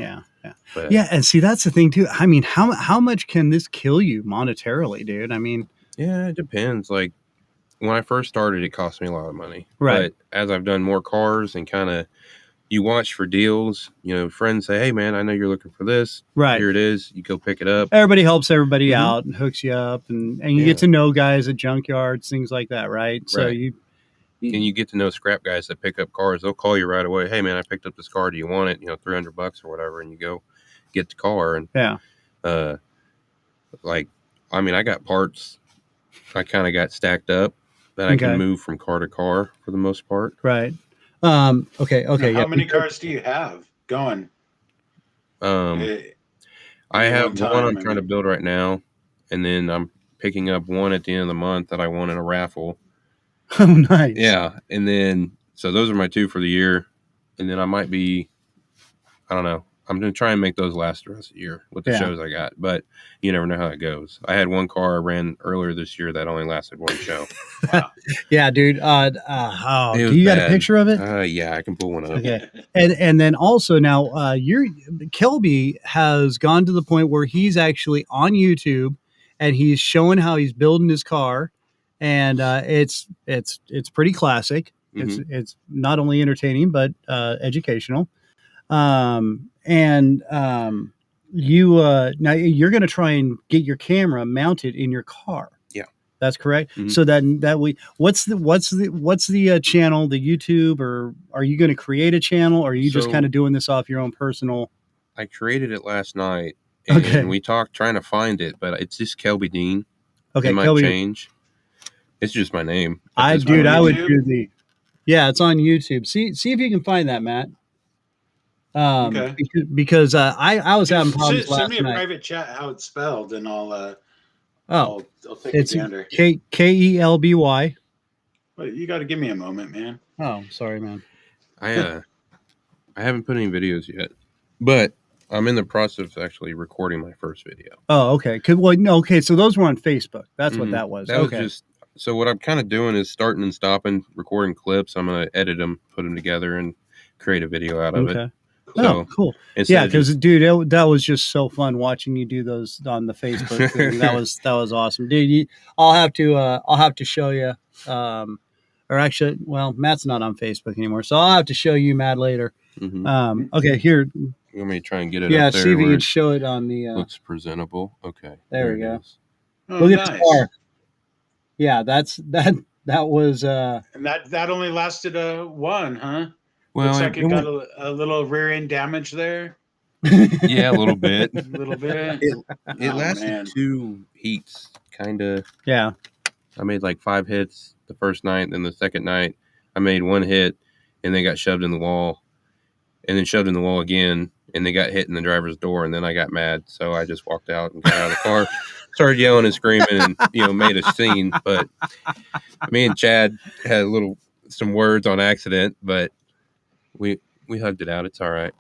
But, Yeah, and see that's the thing too. I mean, how much can this kill you monetarily, dude? I mean, yeah, it depends. Like when I first started, it cost me a lot of money. Right. But as I've done more cars and kind of you watch for deals, friends say, "Hey, man, I know you're looking for this. right? Here it is. You go pick it up." Everybody helps everybody Mhm. out and hooks you up, and you Yeah. get to know guys at junkyards, things like that, right? So Right. you And you get to know scrap guys that pick up cars. They'll call you right away. "Hey, man, I picked up this car. Do you want it? $300 or whatever." And you go get the car. And yeah. Like, I mean, I got parts I kind of got stacked up that I can move from car to car for the most part. Right. Okay. Now, Yeah. how many cars do you have going? I have one one I'm time, trying to build right now, and then I'm picking up one at the end of the month that I won in a raffle. Oh, nice. Yeah, and then so those are my 2 for the year, and then I might be, I don't know. I'm going to try and make those last the rest of the year with the shows I got, but you never know how it goes. I had one car I ran earlier this year that only lasted one show. Wow. Yeah, dude. Do you got a picture of it? Yeah, I can pull one up. Okay. And then also now, Kelby has gone to the point where he's actually on YouTube and he's showing how he's building his car, and it's pretty classic. Mm-hmm. It's not only entertaining but educational. You now you're going to try and get your camera mounted in your car. Yeah, that's correct. Mm-hmm. So that we what's the channel, the YouTube, or are you going to create a channel, or are you just kind of doing this off your own personal? I created it last night, and we talked trying to find it, but it's just Kelby Dean. Okay, it might Kelby. Change. It's just my name. I would do the. Yeah, it's on YouTube. See if you can find that, Matt. Okay. Because I was having problems last night. Send me a private chat how it's spelled, and I'll take it's a gander. Kelby. Well, you got to give me a moment, man. Oh, sorry, man. I haven't put any videos yet, but I'm in the process of actually recording my first video. Oh, okay. So those were on Facebook. That's what that was. That was just. So what I'm kind of doing is starting and stopping, recording clips. I'm going to edit them, put them together, and create a video out of it. Oh, cool. Yeah, because dude, that was just so fun watching you do those on the Facebook thing. That was awesome, dude. I'll have to show you. Or actually, well, Matt's not on Facebook anymore, so I'll have to show you Matt later. Mm-hmm. Okay, here. You want me to try and get it? Yeah, up there see if you can show it on the. Looks presentable. Okay, there we go. Oh, look nice. at the car. Yeah, that was. And that only lasted one, huh? Well, looks like it got a little rear end damage there. Yeah, a little bit. A little bit. It lasted 2 heats, kind of. Yeah. I made like 5 hits the first night, then the second night I made 1 hit, and they got shoved in the wall, and then shoved in the wall again, and they got hit in the driver's door, and then I got mad, so I just walked out and got out of the car, started yelling and screaming, and made a scene. But me and Chad had some words on accident, but we hugged it out. It's all right.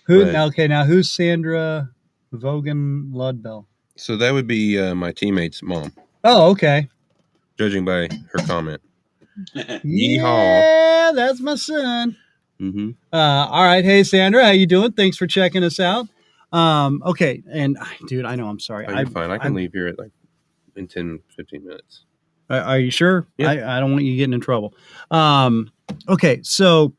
Now who's Sandra Vogan Ludbell? So that would be my teammate's mom. Oh, okay. Judging by her comment. Yeah, that's my son. Mm-hmm. All right. Hey, Sandra, how you doing? Thanks for checking us out. Okay. And dude, I know, I'm sorry. You're fine. I can leave here in 10, 15 minutes. Are you sure? Yeah. I don't want you getting in trouble. Okay. So,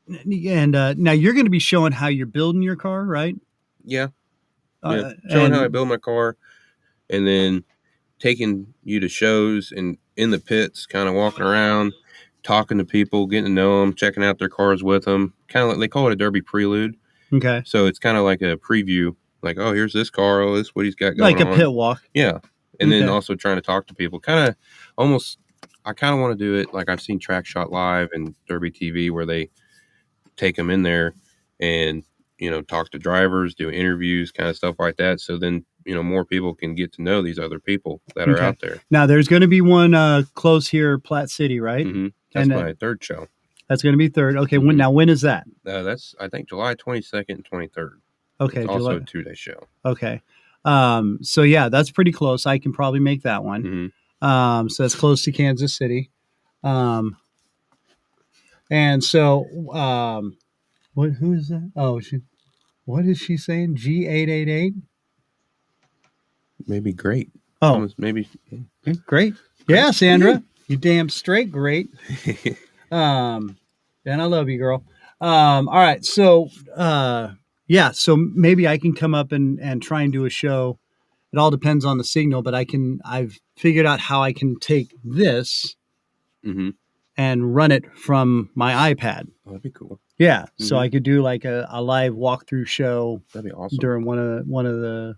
and now you're going to be showing how you're building your car, right? Yeah. Showing how I build my car, and then taking you to shows and in the pits, kind of walking around, talking to people, getting to know them, checking out their cars with them. Kind of like, they call it a derby prelude. Okay. So it's kind of like a preview, like, oh, here's this car, oh, this is what he's got going on. Like a pit walk. Yeah. And then also trying to talk to people. Kind of almost, I kind of want to do it like I've seen Track Shot Live and Derby TV, where they take them in there and, talk to drivers, do interviews, kind of stuff like that. So then, more people can get to know these other people that are out there. Now, there's going to be one close here, Platte City, right? Mm-hmm. That's my third show. That's going to be third. Okay. Mm-hmm. When is that? That's, I think, July 22nd and 23rd. Okay. It's also a 2-day show. Okay. So yeah, that's pretty close. I can probably make that one. Mm-hmm. So that's close to Kansas City. And so, who is that? Oh, what is she saying? G888? Maybe great. Oh, maybe great. Yeah, Sandra, you damn straight great. And I love you, girl. All right. So, so maybe I can come up and try and do a show. It all depends on the signal, but I've figured out how I can take this mm-hmm. and run it from my iPad. Oh, that'd be cool. Yeah, so Mhm. I could do like a live walkthrough show That'd be awesome. during one of the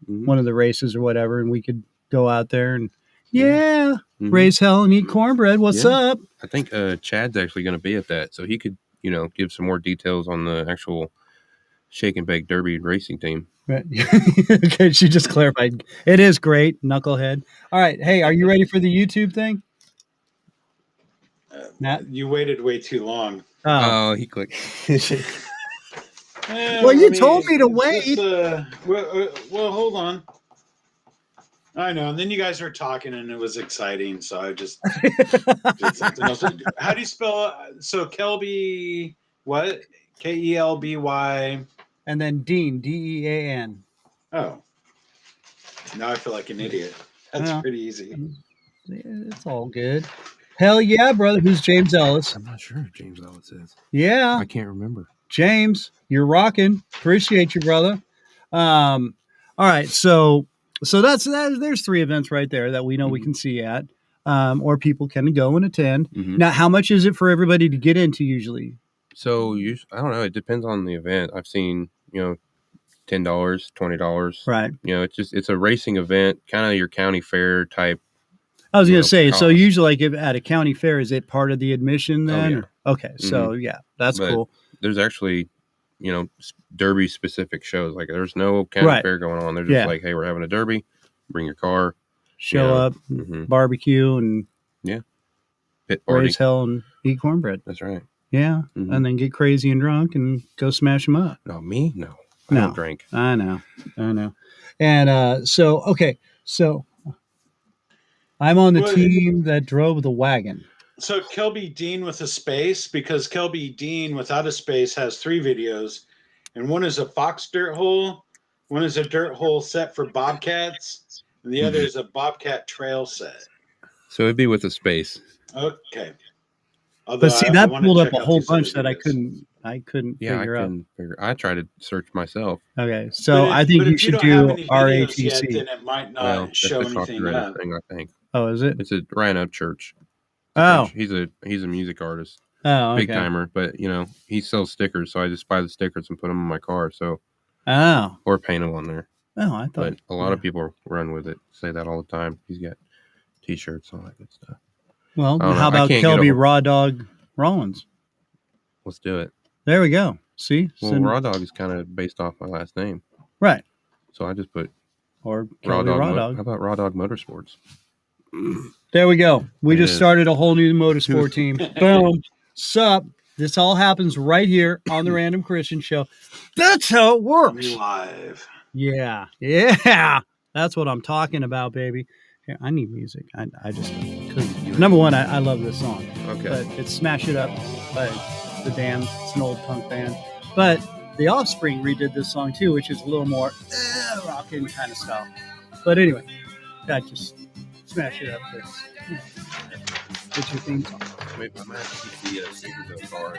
Mhm. races or whatever, and we could go out there and Mhm. raise hell and eat cornbread. What's Yeah. up? I think Chad's actually going to be at that, so he could, give some more details on the actual Shake and Bake Derby racing team. Right. Okay, she just clarified. It is great, knucklehead. All right, hey, are you ready for the YouTube thing? Matt? You waited way too long. Oh, He clicked. well, you told me to wait. Well, hold on. I know. And then you guys were talking, and it was exciting, so I just did something else. How do you spell? So Kelby, what? Kelby? And then Dean, Dean. Oh, now I feel like an idiot. That's Well, pretty easy. It's all good. Hell yeah, brother. Who's James Ellis? I'm not sure if James Ellis is. Yeah, I can't remember. James, you're rocking. Appreciate you, brother. All right, so that's that. There's 3 events right there that we know we can see at, or people can go and attend. Mhm. Now, how much is it for everybody to get into usually? So I don't know. It depends on the event. I've seen, $10, $20. Right. It's a racing event, kind of your county fair type. I was going to say, so cost. usually like if at a county fair, is it part of the admission then? yeah. Or- okay, so yeah, that's But cool. There's actually, derby specific shows. Like there's no county fair going on. They're just like, hey, we're having a derby. Bring your car. Show up, barbecue, and pit party. raise hell and eat cornbread. That's right. Yeah, and then get crazy and drunk and go smash them up. No, me? No. I don't drink. I know. And so I'm on the team that drove the wagon. So Kelby Dean with a space, because Kelby Dean without a space has 3 videos, and one is a Fox dirt hole, one is a dirt hole set for bobcats, and the other is a bobcat trail set. So it'd be with a space. Okay. Although but see, that pulled up a whole bunch that I couldn't figure out. I tried to search myself. Okay, so I think you should do RATC. Then it might not show anything up. Thing, I think. Oh, is it? It's a Rhino Church. He's a music artist. Oh, okay. Big timer, but he sells stickers, so I just buy the stickers and put them on my car. So or paint them on there. Oh, I thought. But a lot of people run with it. Say that all the time. He's got T-shirts, all that good stuff. Well, how about Kelby Raw Dog Rawlings? Let's do it. There we go. See? Well, Raw Dog is kind of based off my last name. Right. So I just put Raw Dog. How about Raw Dog Motorsports? There we go. We just started a whole new motorsport team. Boom. Sup? This all happens right here on the Random Kristian Show. That's how it works. Live. Yeah. That's what I'm talking about, baby. Here, I need music. I just couldn't. Number one, I love this song. Okay. But it's Smash It Up by The Damned. It's an old punk band. But The Offspring redid this song too, which is a little more rockin' kind of style. But anyway, that just Smash It Up. It's your theme song. Wait, I might have to keep the speakers car.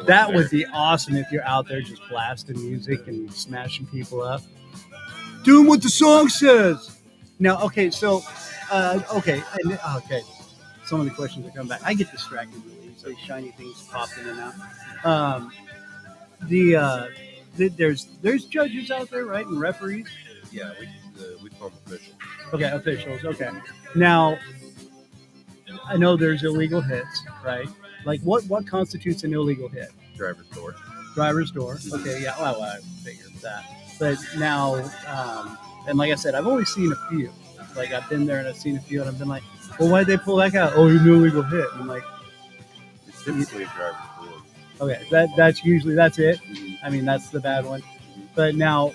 That would be awesome if you're out there just blasting music and smashing people up. Doing what the song says. Now, okay, so, okay. Some of the questions are coming back. I get distracted with these shiny things pop in and out. There's judges out there, right, and referees. Yeah, we call them officials. Okay, officials. Okay. Now, I know there's illegal hits, right? Like, what constitutes an illegal hit? Driver's door. Driver's door. Okay, yeah. Well, I figured that. But now, and like I said, I've only seen a few. Like, I've been there and I've seen a few, and I've been like, well, why'd they pull that guy? Oh, he's an illegal hit. And I'm like, it's typically a driver's door. Okay, that's it. I mean, that's the bad one. But now,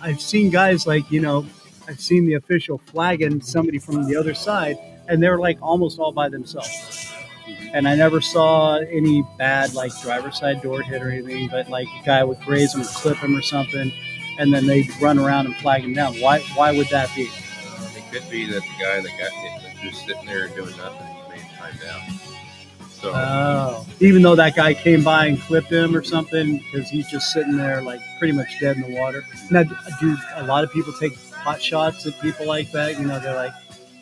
I've seen guys like, I've seen the official flagging somebody from the other side, and they're like almost all by themselves. And I never saw any bad like driver's side door hit or anything, but like a guy would graze him or clip him or something, and then they'd run around and flag him down. Why would that be? It could be that the guy that got hit was just sitting there doing nothing, and he made him time down. So, even though that guy came by and clipped him or something, because he's just sitting there like pretty much dead in the water. Now, do a lot of people take pot shots at people like that? They're like,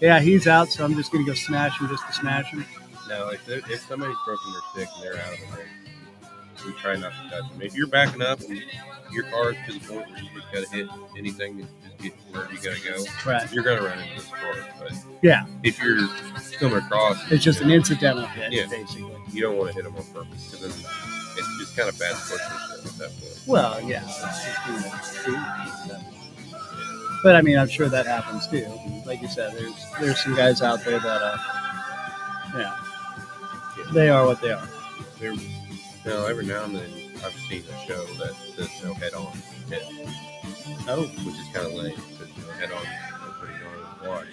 yeah, he's out, so I'm just going to go smash him just to smash him. No, if somebody's broken their stick and they're out of the race, we try not to touch them. If you're backing up and your car's to the point where you just got to hit anything and just get where you got to go, Right. you're going to run into this car. But Yeah. if you're coming across, It's just an incidental hit, Yeah. basically. you don't want to hit them on purpose because then it's just kind of bad sportsmanship at that point. Well, yeah. It's just, but I mean, I'm sure that happens too. Like you said, there's some guys out there that, they are what they are. No, every now and then I've seen a show that says no head-on hit, which is kind of lame because head-on is pretty normal to watch.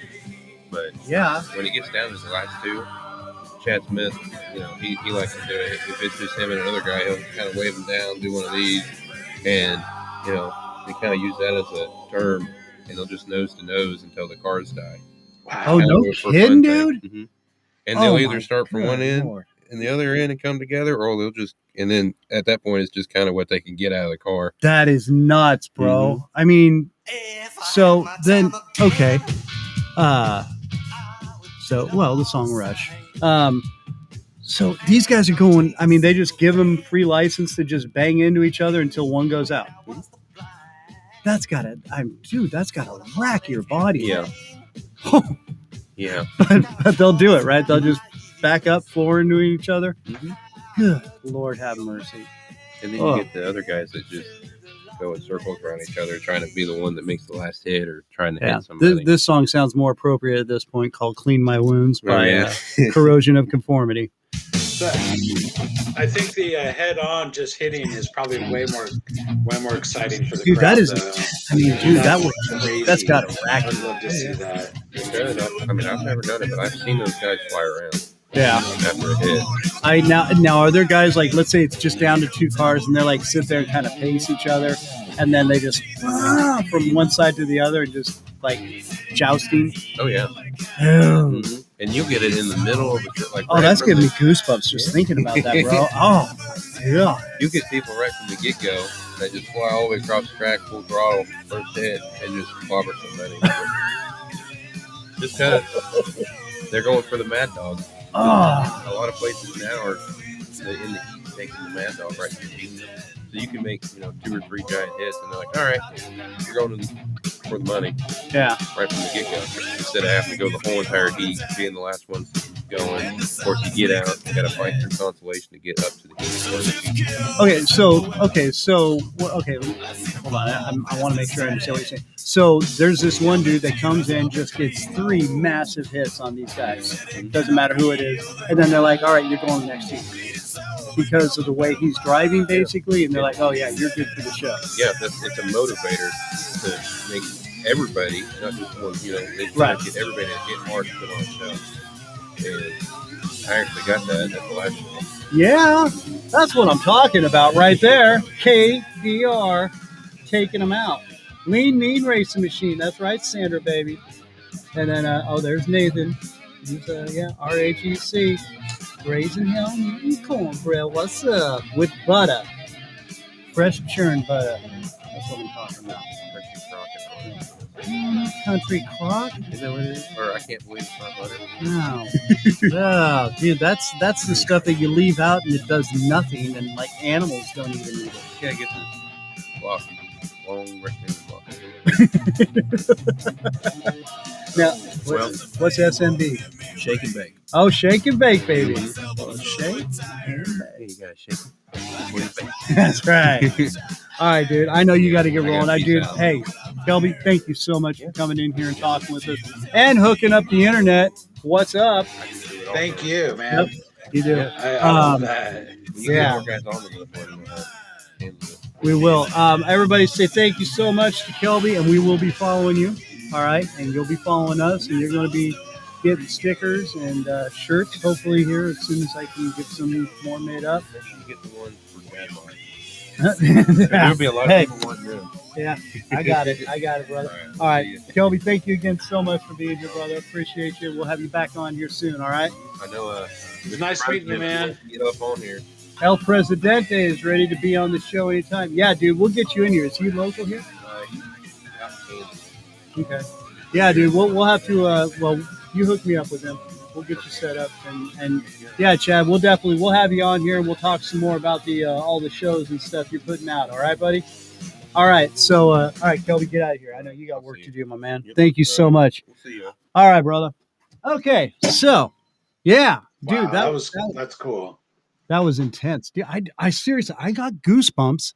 But Yeah. when it gets down to the last two, Chad Smith, he likes to do it. If it's just him and another guy, he'll kind of wave him down, do one of these, and they kind of use that as a term, and they'll just nose to nose until the cars die. Wow. Oh, no kidding, dude. Mm-hmm. And they'll either start from one end Lord. and the other end and come together, or they'll just, and then at that point, it's just kind of what they can get out of the car. That is nuts, bro. I mean, so then, okay. The song Rush. So these guys are going, I mean, they just give them free license to just bang into each other until one goes out. That's gotta rack your body. Yeah. Yeah. But they'll do it, right? They'll just back up, floor into each other. Mm-hmm. Good Lord have mercy. And then you get the other guys that just go in circles around each other, trying to be the one that makes the last hit or trying to hit somebody. This song sounds more appropriate at this point, called "Clean My Wounds" by Corrosion of Conformity. But I think the head-on just hitting is probably way more exciting for the crowd. That is, though. That's got to rack. I'd love to see that. I mean, I've never done it, but I've seen those guys fly around. Yeah. After a hit. Now are there guys like, let's say it's just down to two cars and they're like sit there and kind of pace each other, and then they just from one side to the other and just like jousting? Oh yeah. Mm-hmm. And you get it in the middle of the like. Oh, that's giving me goosebumps just thinking about that, bro. Oh, yeah. You get people right from the get go that just fly all the way across the track, full throttle, first hit, and just clobber somebody. Just kind of, they're going for the mad dog. Oh. A lot of places now are in the heat taking the mad dog right to the heat. So you can make 2 or 3 giant hits, and they're like, all right, you're going for the money. Yeah. Right from the get-go. Instead of having to go the whole entire heat, being the last one going. Of course, you get out, you got to fight through consolation to get up to the heat. Okay, hold on. I want to make sure I understand what you're saying. So there's this one dude that comes in, just gets 3 massive hits on these guys. It doesn't matter who it is. And then they're like, all right, you're going next heat. Because of the way he's driving, basically, and they're like, "Oh yeah, you're good for the show." Yeah, it's a motivator to make everybody, not just one, they try to get everybody to hit hard to put on a show. And I actually got that at the last show. Yeah, that's what I'm talking about right there. KDR taking them out. Lean Mean Racing Machine. That's right, Sandra, baby. And then, there's Nathan. He's RHEC. Raising Hell Mutant Cornbread. What's up? With butter. Fresh churned butter. That's what I'm talking about. Country Crock? Is that what it is? Or I can't believe it's not butter? No. Oh, dude, that's the stuff that you leave out and it does nothing, and like animals don't even eat it. Yeah, get this long rectangle block. Now, what's SMB? Shake and bake. Oh, shake and bake, baby. Shake and bake. Hey, you gotta shake it. That's right. All right, dude. I know you got to get rolling. Hey, Kelby, thank you so much for coming in here and talking with us and hooking up the internet. What's up? Thank you, man. Yep, you do. I love that. Yeah. We will. Everybody say thank you so much to Kelby, and we will be following you. All right, and you'll be following us, and you're going to be getting stickers and shirts hopefully here as soon as I can get some more made up. Make sure you get the ones for Dad Mark. There'll be a lot of people wanting them. Yeah, I got it, brother. All right. Kelby, thank you again so much for being here, brother. Appreciate you. We'll have you back on here soon, all right? I know. It was nice meeting you, man. Get up on here. El Presidente is ready to be on the show anytime. Yeah, dude, we'll get you in here. Is he local here? Okay. Yeah, dude, we'll have to, you hook me up with him. We'll get you set up, and yeah, Chad, we'll have you on here, and we'll talk some more about the all the shows and stuff you're putting out. All right, buddy. All right, so all right, Kelby, get out of here. I know you got work to do, my man. Yep. Thank you so much. We'll see you. All right, brother. Okay, so yeah, dude, Wow, that's cool. that was intense. Dude, I seriously, I got goosebumps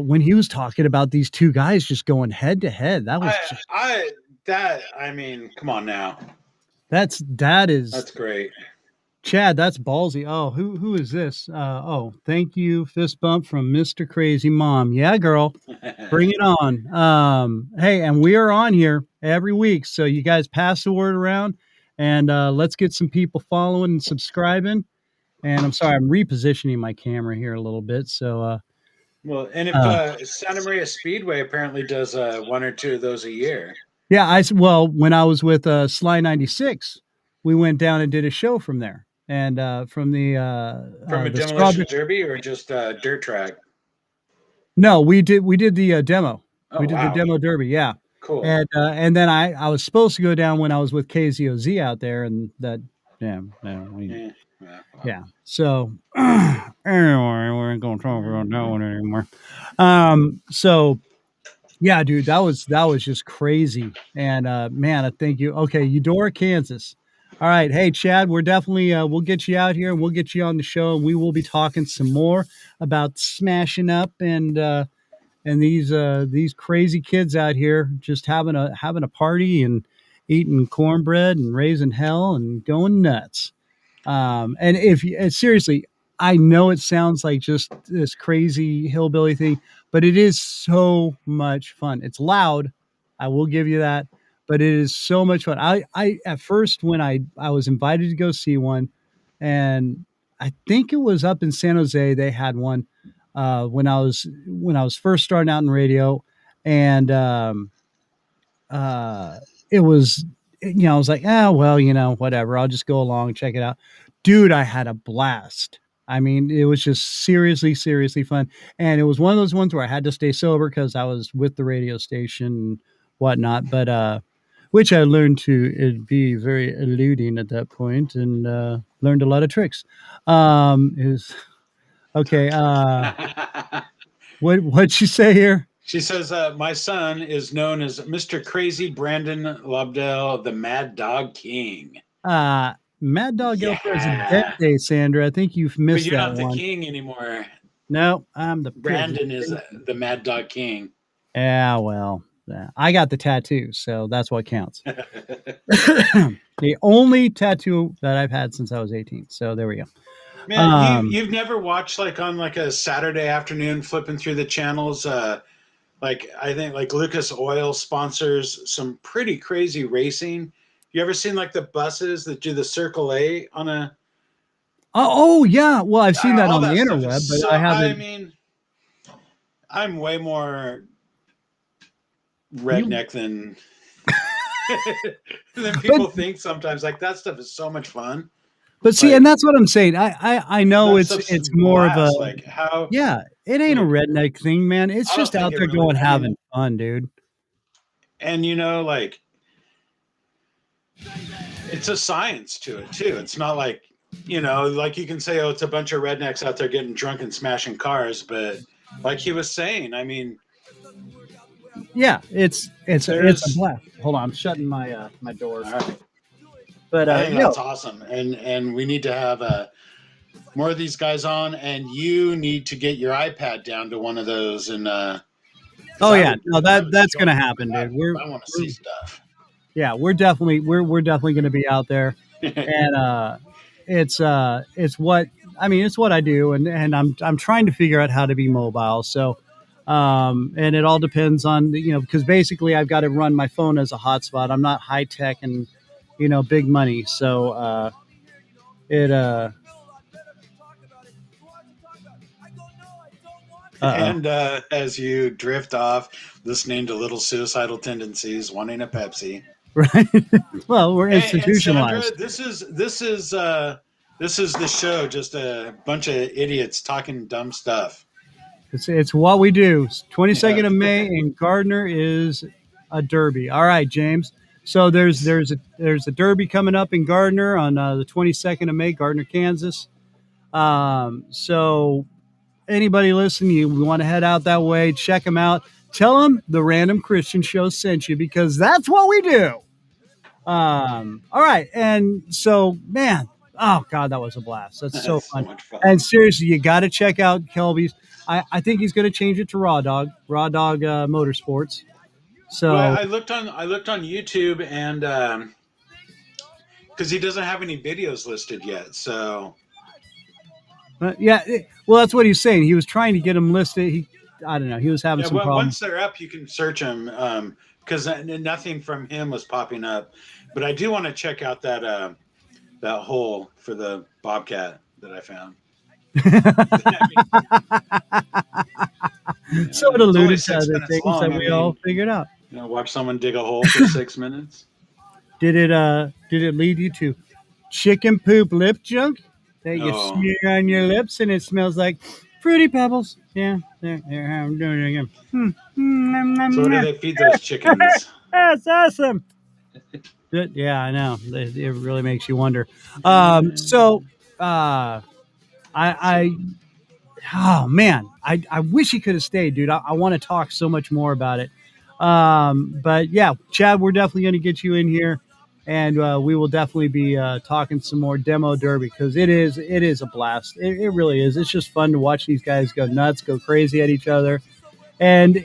when he was talking about these two guys just going head to head. That was I mean, come on now. that's Great. Chad, that's ballsy. Oh, who is this? Thank you. Fist bump from Mr. Crazy Mom. Yeah, girl. Bring it on. Hey, and we are on here every week. So you guys pass the word around, and let's get some people following and subscribing. And I'm sorry, I'm repositioning my camera here a little bit. So well, and if Santa Maria Speedway apparently does 1 or 2 of those a year. yeah, when I was with Sly 96, we went down and did a show from there. And from a demolition derby or just dirt track? No, we did the demo. Oh, we did the demo derby. Yeah, cool. And then I was supposed to go down when I was with KZOZ out there, and that yeah. So anyway, we ain't gonna talk about that one anymore. So yeah, dude, that was just crazy. And man, I thank you. Okay, Eudora, Kansas. All right. Hey, Chad, we're definitely, we'll get you out here and we'll get you on the show, and we will be talking some more about smashing up and these crazy kids out here just having a party and eating cornbread and raising hell and going nuts. And seriously, I know it sounds like just this crazy hillbilly thing, but it is so much fun. It's loud. I will give you that. But it is so much fun. I at first, when I was invited to go see one, and I think it was up in San Jose, they had one when I was first starting out in radio, and it was, I was like, well, whatever, I'll just go along and check it out. Dude, I had a blast. I mean, it was just seriously, seriously fun, and it was one of those ones where I had to stay sober because I was with the radio station and whatnot, but which I learned to be very eluding at that point, and learned a lot of tricks. Is okay. What'd she say here? She says, my son is known as Mr. Crazy Brandon Lobdell, the Mad Dog King. Mad Dog El Presidente, Sandra. I think you've missed that one. But you're not the king anymore. No, I'm the Brandon is the Mad Dog King. Yeah, well, I got the tattoo, so that's what counts. The only tattoo that I've had since I was 18. So there we go. Man, you've never watched on a Saturday afternoon flipping through the channels. I think Lucas Oil sponsors some pretty crazy racing. You ever seen the buses that do the Circle A on a? Oh yeah. Well, I've seen that on the interweb, but I haven't. I mean, I'm way more redneck than people think sometimes. That stuff is so much fun. But see, and that's what I'm saying. I know it's more of a it ain't a redneck thing, man. It's just out there going having fun, dude. And it's a science to it too. It's not you can say, oh, it's a bunch of rednecks out there getting drunk and smashing cars, but like he was saying, I mean, yeah, it's a blast. Hold on, I'm shutting my my doors. All right. But I think that's awesome, and we need to have more of these guys on, and you need to get your iPad down to one of those. And that's gonna happen, dude. I want to see stuff. Yeah, we're definitely gonna be out there, and it's what I do, and I'm trying to figure out how to be mobile. So, and it all depends on because basically I've got to run my phone as a hotspot. I'm not high tech and big money. So and as you drift off, listening to Little Suicidal Tendencies, wanting a Pepsi. Right. Well, we're institutionalized. And Sandra, this is the show. Just a bunch of idiots talking dumb stuff. It's what we do. 22nd of May in Gardner is a derby. All right, James. So there's a derby coming up in Gardner on the 22nd of May, Gardner, Kansas. So anybody listening, you want to head out that way, check them out. Tell them the Random Kristian Show sent you, because that's what we do. All right. And so, man, oh God, that was a blast. That's so That's so fun. much fun. And seriously, you got to check out Kelby's. I think he's going to change it to Raw Dog Motorsports. So Well, I looked on YouTube, and because he doesn't have any videos listed yet, so well, that's what he's saying. He was trying to get them listed. I don't know. He was having some problems. Once they're up, you can search them, because nothing from him was popping up. But I do want to check out that hole for the Bobcat that I found. So it alluded to other things that we all figured out. Watch someone dig a hole for 6 minutes. Did it lead you to chicken poop lip junk that you smear on your lips and it smells like Fruity Pebbles? Yeah, there, I'm doing it again. So what do they feed those chickens? That's awesome. Yeah, I know. It really makes you wonder. Oh man, I wish he could have stayed, dude. I want to talk so much more about it. But yeah, Chad, we're definitely going to get you in here, and we will definitely be talking some more demo derby, because it is a blast. It really is. It's just fun to watch these guys go nuts, go crazy at each other, and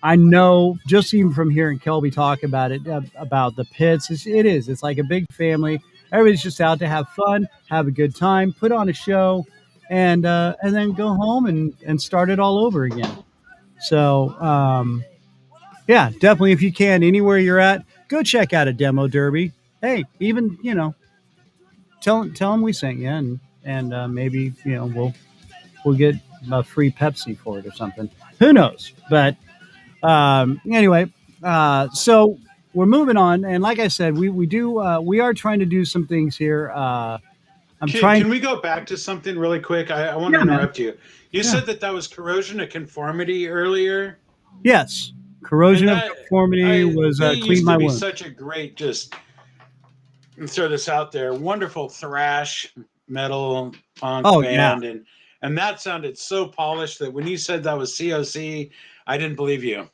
I know just even from hearing Kelby talk about it, about the pits, it's like a big family. Everybody's just out to have fun, have a good time, put on a show, and then go home and start it all over again. So, yeah, definitely, if you can, anywhere you're at, go check out a demo derby. Hey, even, tell them we sent you, and maybe, we'll get a free Pepsi for it or something. Who knows? But anyway, so we're moving on, and like I said, we are trying to do some things here. Can we go back to something really quick? I want to interrupt you. You said that was corrosion of conformity earlier. Yes, corrosion of conformity was clean my wound. Such a great, just throw this out there, wonderful thrash metal punk band, and that sounded so polished that when you said that was COC, I didn't believe you.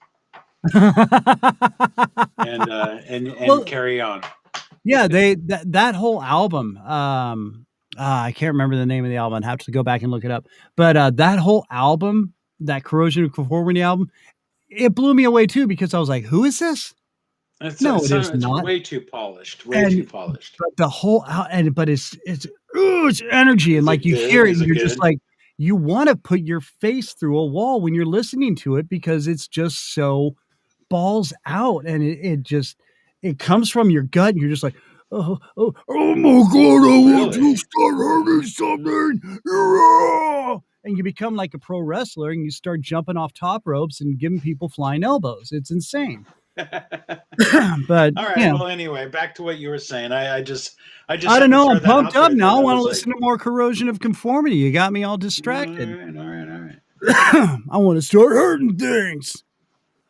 and carry on. Yeah, that whole album. I can't remember the name of the album. I have to go back and look it up. But that whole album, that Corrosion of Conformity album, it blew me away too, because I was like, "Who is this?" It's not. Way too polished. Too polished. But the whole but it's energy, and like you hear it, and you're just like, you want to put your face through a wall when you're listening to it, because it's just so balls out, and it comes from your gut, and you're just like, oh my God, I want to start hurting something. Yeah! And you become like a pro wrestler, and you start jumping off top ropes and giving people flying elbows. It's insane. But all right. Well, anyway, back to what you were saying. I don't know. I'm pumped up now. I want to listen to more Corrosion of Conformity. You got me all distracted. All right. I want to start hurting things.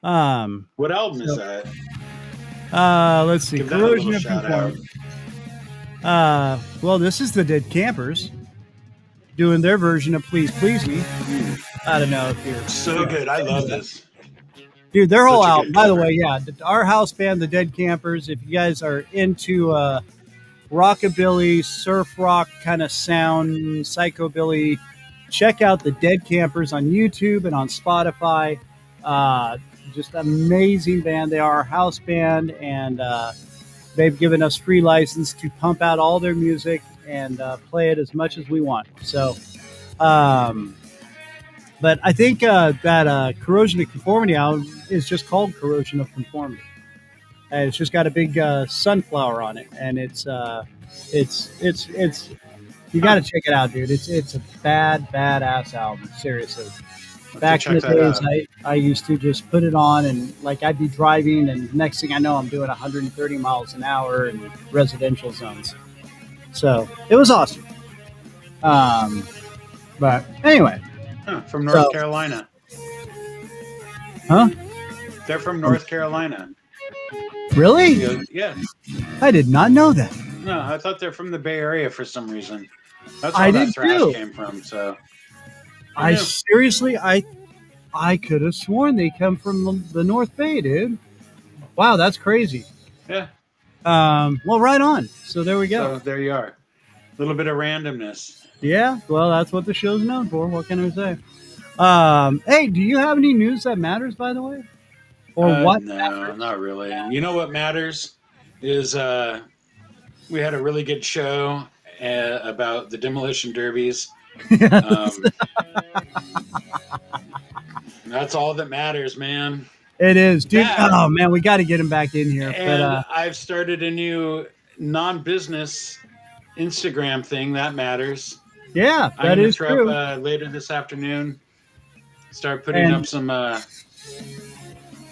What album is that? Let's see. Corrosion of Conformity. Well, this is the Dead Campers doing their version of Please Please Me. I don't know if you're so good. I love this. Dude, their whole album, by the way, our house band, the Dead Campers, if you guys are into rockabilly, surf rock kind of sound, psychobilly, check out the Dead Campers on YouTube and on Spotify. Just amazing band. They are our house band, and they've given us free license to pump out all their music and play it as much as we want. So, but I think that Corrosion of Conformity album is just called Corrosion of Conformity. And it's just got a big sunflower on it, and it's you got to check it out, dude. It's a badass album, seriously. Back in the days, I used to just put it on, and like I'd be driving, and next thing I know, I'm doing 130 miles an hour in residential zones. So it was awesome. But anyway. From North Carolina. Huh? They're from North Carolina. Really? Yeah. I did not know that. No, I thought they're from the Bay Area for some reason. That's I where that did thrash too. came from. So I yeah. seriously, I could have sworn they come from the North Bay, dude. Wow, that's crazy. Yeah. Well, right on. So there we go. So there you are. A little bit of randomness. Yeah, well, that's what the show's known for. What can I say? Hey, do you have any news that matters, by the way? Or what? No, matters? not really. You know what matters is we had a really good show about the demolition derbies. That's all that matters, man. It is, dude. That, oh man, we got to get him back in here. And but I've started a new non-business Instagram thing that matters. Yeah, I'm that is throw true. Up, later this afternoon. Start putting up some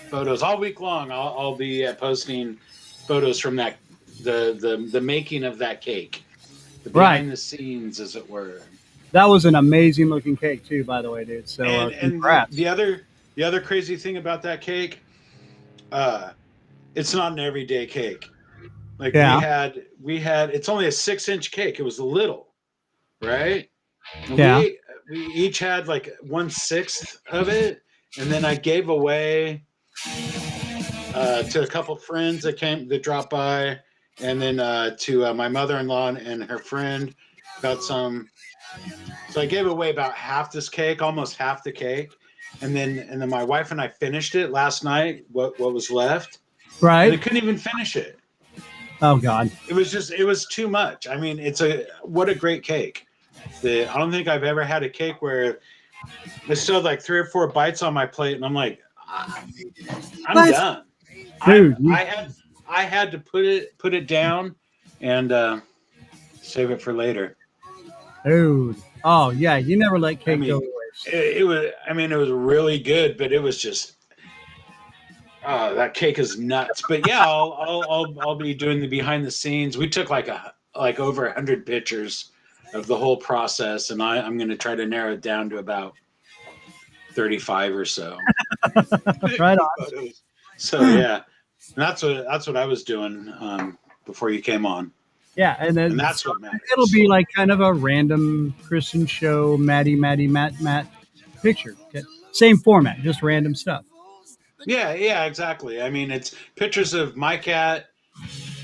photos all week long. I'll be posting photos from that the making of that cake, the behind the scenes, as it were. That was an amazing looking cake too, by the way, dude. So and congrats. the other crazy thing about that cake, it's not an everyday cake. Like we had it's only a 6-inch cake. It was little, right? And we each had like 1/6 of it, and then I gave away to a couple friends that dropped by, and then to my mother-in-law and her friend got some. So I gave away about half this cake, almost half the cake, and then my wife and I finished it last night. What was left? Right. And I couldn't even finish it. Oh God. It was too much. I mean, what a great cake. I don't think I've ever had a cake where I still had like 3 or 4 bites on my plate, and I'm like, I'm done. Dude, I had to put it down and save it for later. Dude. Oh yeah, you never let cake go to waste. It was really good, but it was just that cake is nuts. But yeah, I'll be doing the behind the scenes. We took like over 100 pictures of the whole process, and I'm going to try to narrow it down to about 35 or so. Right on. So yeah, and that's what I was doing before you came on. Yeah, and that's what matters. It'll be like kind of a random Kristian show, Matt picture. Okay. Same format, just random stuff. Yeah, exactly. I mean, it's pictures of my cat,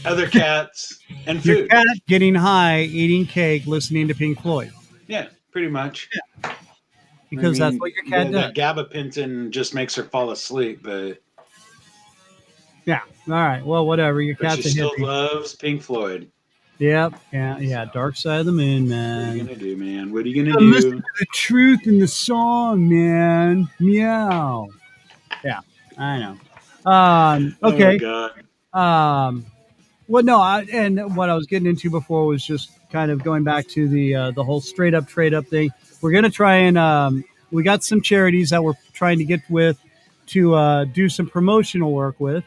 other cats, and food. Your cat getting high, eating cake, listening to Pink Floyd. Yeah, pretty much. Yeah. Because that's what your cat does. That gabapentin just makes her fall asleep, but yeah. All right. Well, whatever. Your cat's she still loves Pink Floyd. Yep. Yeah. Dark Side of the Moon, man. What are you gonna do, man? What are you gonna do? Listen to the truth in the song, man. Meow. Yeah, I know. Okay. Oh God. Well, no, and what I was getting into before was just kind of going back to the whole straight up trade up thing. We're gonna try and we got some charities that we're trying to get with to do some promotional work with.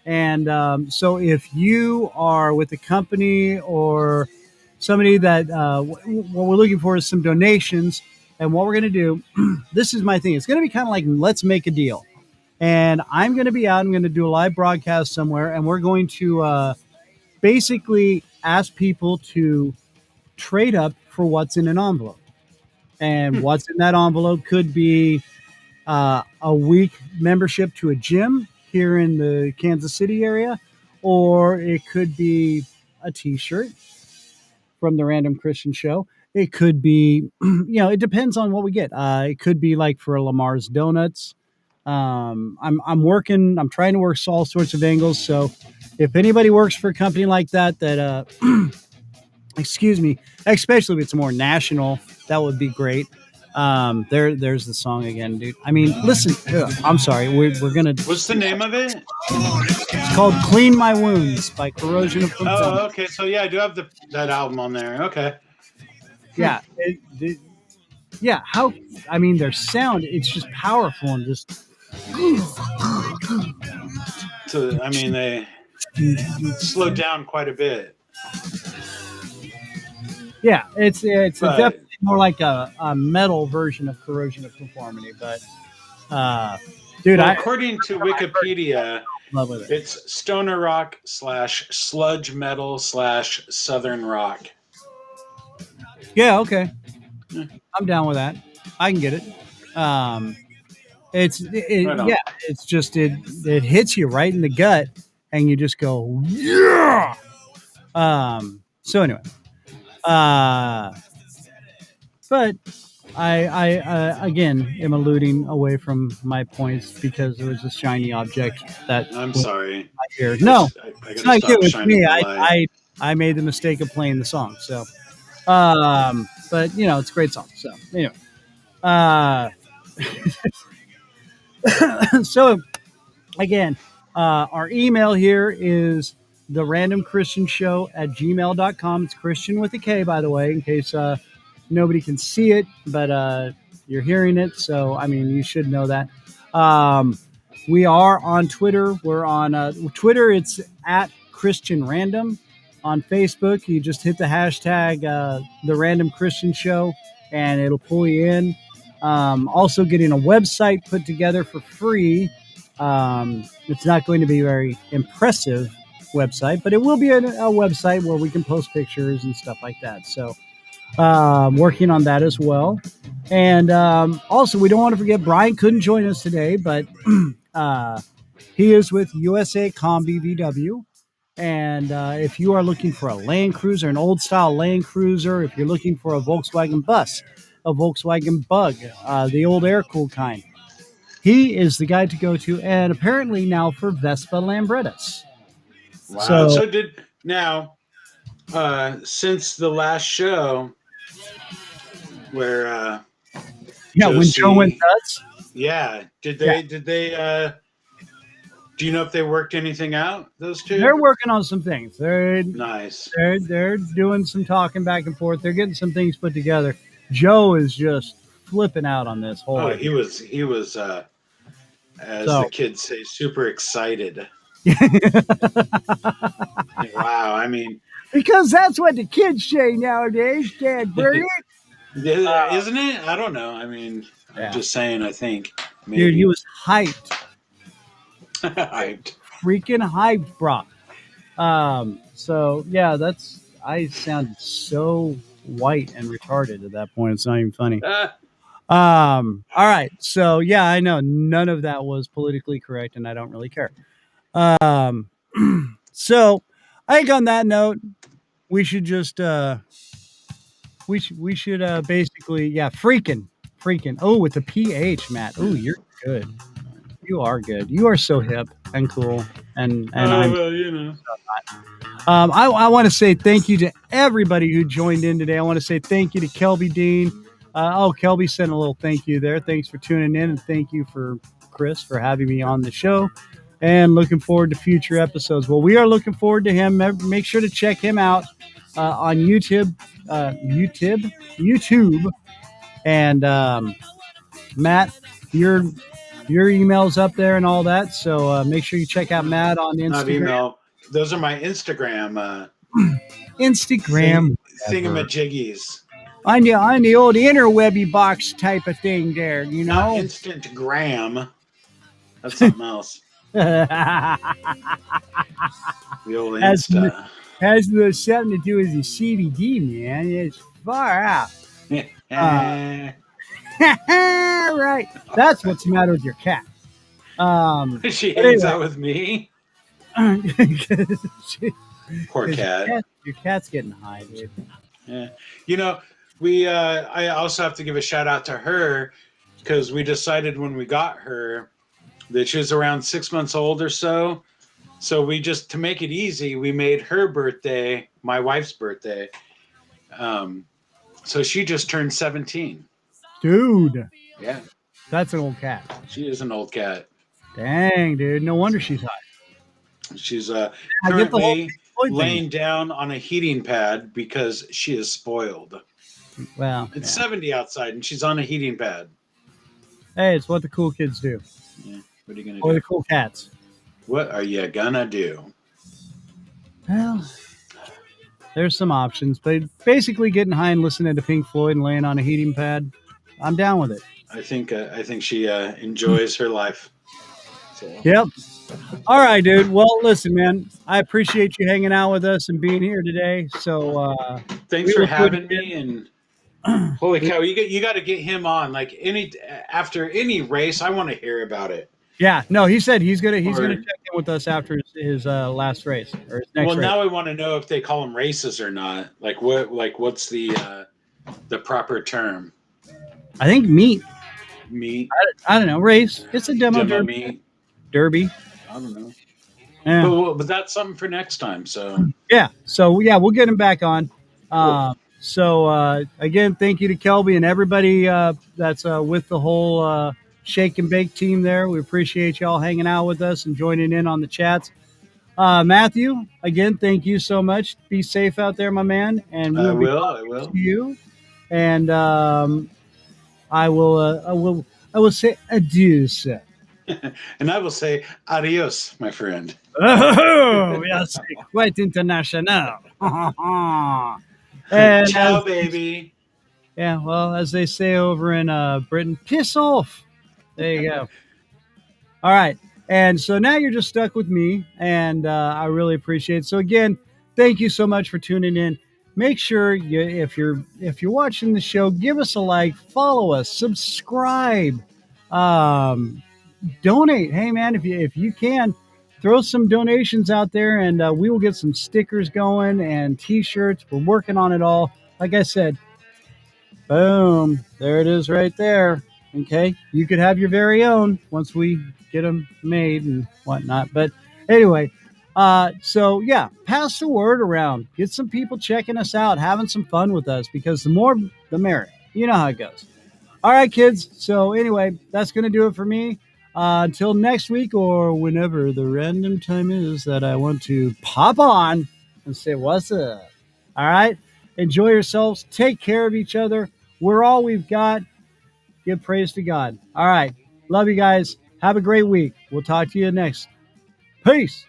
And so if you are with a company or somebody that what we're looking for is some donations, and what we're going to do, this is my thing. It's going to be kind of like, let's make a deal. And I'm going to be out. I'm going to do a live broadcast somewhere, and we're going to basically ask people to trade up for what's in an envelope. And what's in that envelope could be a week membership to a gym here in the Kansas City area, or it could be a t-shirt from the Random Kristian Show. It could be, it depends on what we get. It could be like for Lamar's Donuts. I'm trying to work all sorts of angles. So if anybody works for a company like that, excuse me, especially if it's more national, that would be great. There's the song again, dude. I mean, listen. I'm sorry. We're gonna. What's the name of it? It's called "Clean My Wounds" by Corrosion of Conformity. Oh, okay. So yeah, I do have that album on there. Okay. Yeah. Yeah. How? I mean, their sound. It's just powerful and just. So I mean, they slowed down quite a bit. Yeah, it's definitely more like a metal version of Corrosion of Conformity, but Dude, Well, I according to Wikipedia, love with it. it's stoner rock / sludge metal / southern rock. Yeah, okay. Yeah. I'm down with that. I can get it. Right on. Yeah, it's just it hits you right in the gut, and you just go yeah. So anyway, uh, but I again am alluding away from my points because there was a shiny object that I'm was sorry. here. No, I it's gotta not you. stop It's shining me. the light. I made the mistake of playing the song. So, but you know, it's a great song. So anyway, uh, so again, our email here is the Random Kristian Show at gmail.com. It's Christian with a K, by the way, in case nobody can see it, but you're hearing it. So, I mean, you should know that. We are on Twitter. We're on Twitter. It's at Christian Random. On Facebook, you just hit the hashtag the Random Kristian Show, and it'll pull you in. Also, getting a website put together for free. It's not going to be a very impressive website, but it will be a website where we can post pictures and stuff like that. So, working on that as well. And also, we don't want to forget Brian couldn't join us today, but he is with USA Combi VW. And if you are looking for a Land Cruiser, an old style Land Cruiser, if you're looking for a Volkswagen bus, a Volkswagen Bug, the old air cooled kind, he is the guy to go to. And apparently now for Vespa Lambrettas. Wow. So did now since the last show where Yeah, when Josie, Joe went nuts. yeah, did they do you know if they worked anything out, those two? They're working on some things. Nice. They're doing some talking back and forth. They're getting some things put together. Joe is just flipping out on this whole idea. He was as the kids say, super excited. Wow, I mean, because that's what the kids say nowadays, Dad Bernie. Isn't it? I don't know. I mean, I'm just saying, I think. Maybe. Dude, he was hyped. Hyped. Freaking hyped, bro. So yeah, I sounded so white and retarded at that point. It's not even funny. All right. So yeah, I know none of that was politically correct, and I don't really care. So I think on that note, we should just we should basically freaking. Oh, with the PH, Matt. Oh, you're good. You are good. You are so hip and cool, and I'm. Well, you know. I want to say thank you to everybody who joined in today. I want to say thank you to Kelby Dean. Kelby sent a little thank you there. Thanks for tuning in, and thank you for Chris for having me on the show. And looking forward to future episodes. Well, we are looking forward to him. Make sure to check him out on YouTube. And Matt, your email's up there and all that. So make sure you check out Matt on Instagram. Not email. Those are my Instagram. Thingamajiggies. On the old interwebby box type of thing there, you know? Not Instagram. That's something else. The old Insta. Has something to do with the CBD, man. It's far out. Right. That's what's the matter with your cat. She hangs out with me. Poor cat. Your cat's getting high, dude. Yeah. You know, I also have to give a shout out to her because we decided when we got her that she was around 6 months old or so. So we just, to make it easy, we made her birthday my wife's birthday. So she just turned 17. Dude. Yeah. That's an old cat. She is an old cat. Dang, dude. No wonder she's hot. She's currently laying down on a heating pad because she is spoiled. Well, it's 70 outside and she's on a heating pad. Hey, it's what the cool kids do. Yeah. What are you going to do? Or the cool cats. What are you going to do? Well, there's some options, but basically getting high and listening to Pink Floyd and laying on a heating pad, I'm down with it. I think she enjoys her life. Yep. All right, dude. Well, listen, man, I appreciate you hanging out with us and being here today. So Thanks we for will do it having me. again. And holy cow, you got to get him on. Like after any race, I want to hear about it. Yeah, no, he said he's gonna Or- check in with us after his last race or his next Well, race. now I want to know if they call them races or not. What's the proper term? I think meet. Meet, I don't know, race. It's a demo demo derby. meet. Derby. I don't know. Yeah. But that's something for next time. So Yeah. So yeah, we'll get him back on. Again, thank you to Kelby and everybody that's with the whole Shake and Bake team there. We appreciate y'all hanging out with us and joining in on the chats. Matthew, again, thank you so much. Be safe out there, my man, and I we'll be will. talking to you. And I will say adieu, sir. And I will say adios, my friend. Oh, yes, quite international. And Ciao, baby. yeah, well, as they say over in Britain, piss off. There you go. All right. And so now you're just stuck with me, and I really appreciate it. So again, thank you so much for tuning in. Make sure if you're watching the show, give us a like, follow us, subscribe, donate. Hey man, if you can, throw some donations out there, and we will get some stickers going and T-shirts. We're working on it all. Like I said, boom, there it is right there. Okay, you could have your very own once we get them made and whatnot. But anyway, so yeah, pass the word around. Get some people checking us out, having some fun with us, because the more the merrier. You know how it goes. All right, kids. So anyway, that's going to do it for me. Until next week or whenever the random time is that I want to pop on and say what's up. All right. Enjoy yourselves. Take care of each other. We're all we've got. Give praise to God. All right. Love you guys. Have a great week. We'll talk to you next. Peace.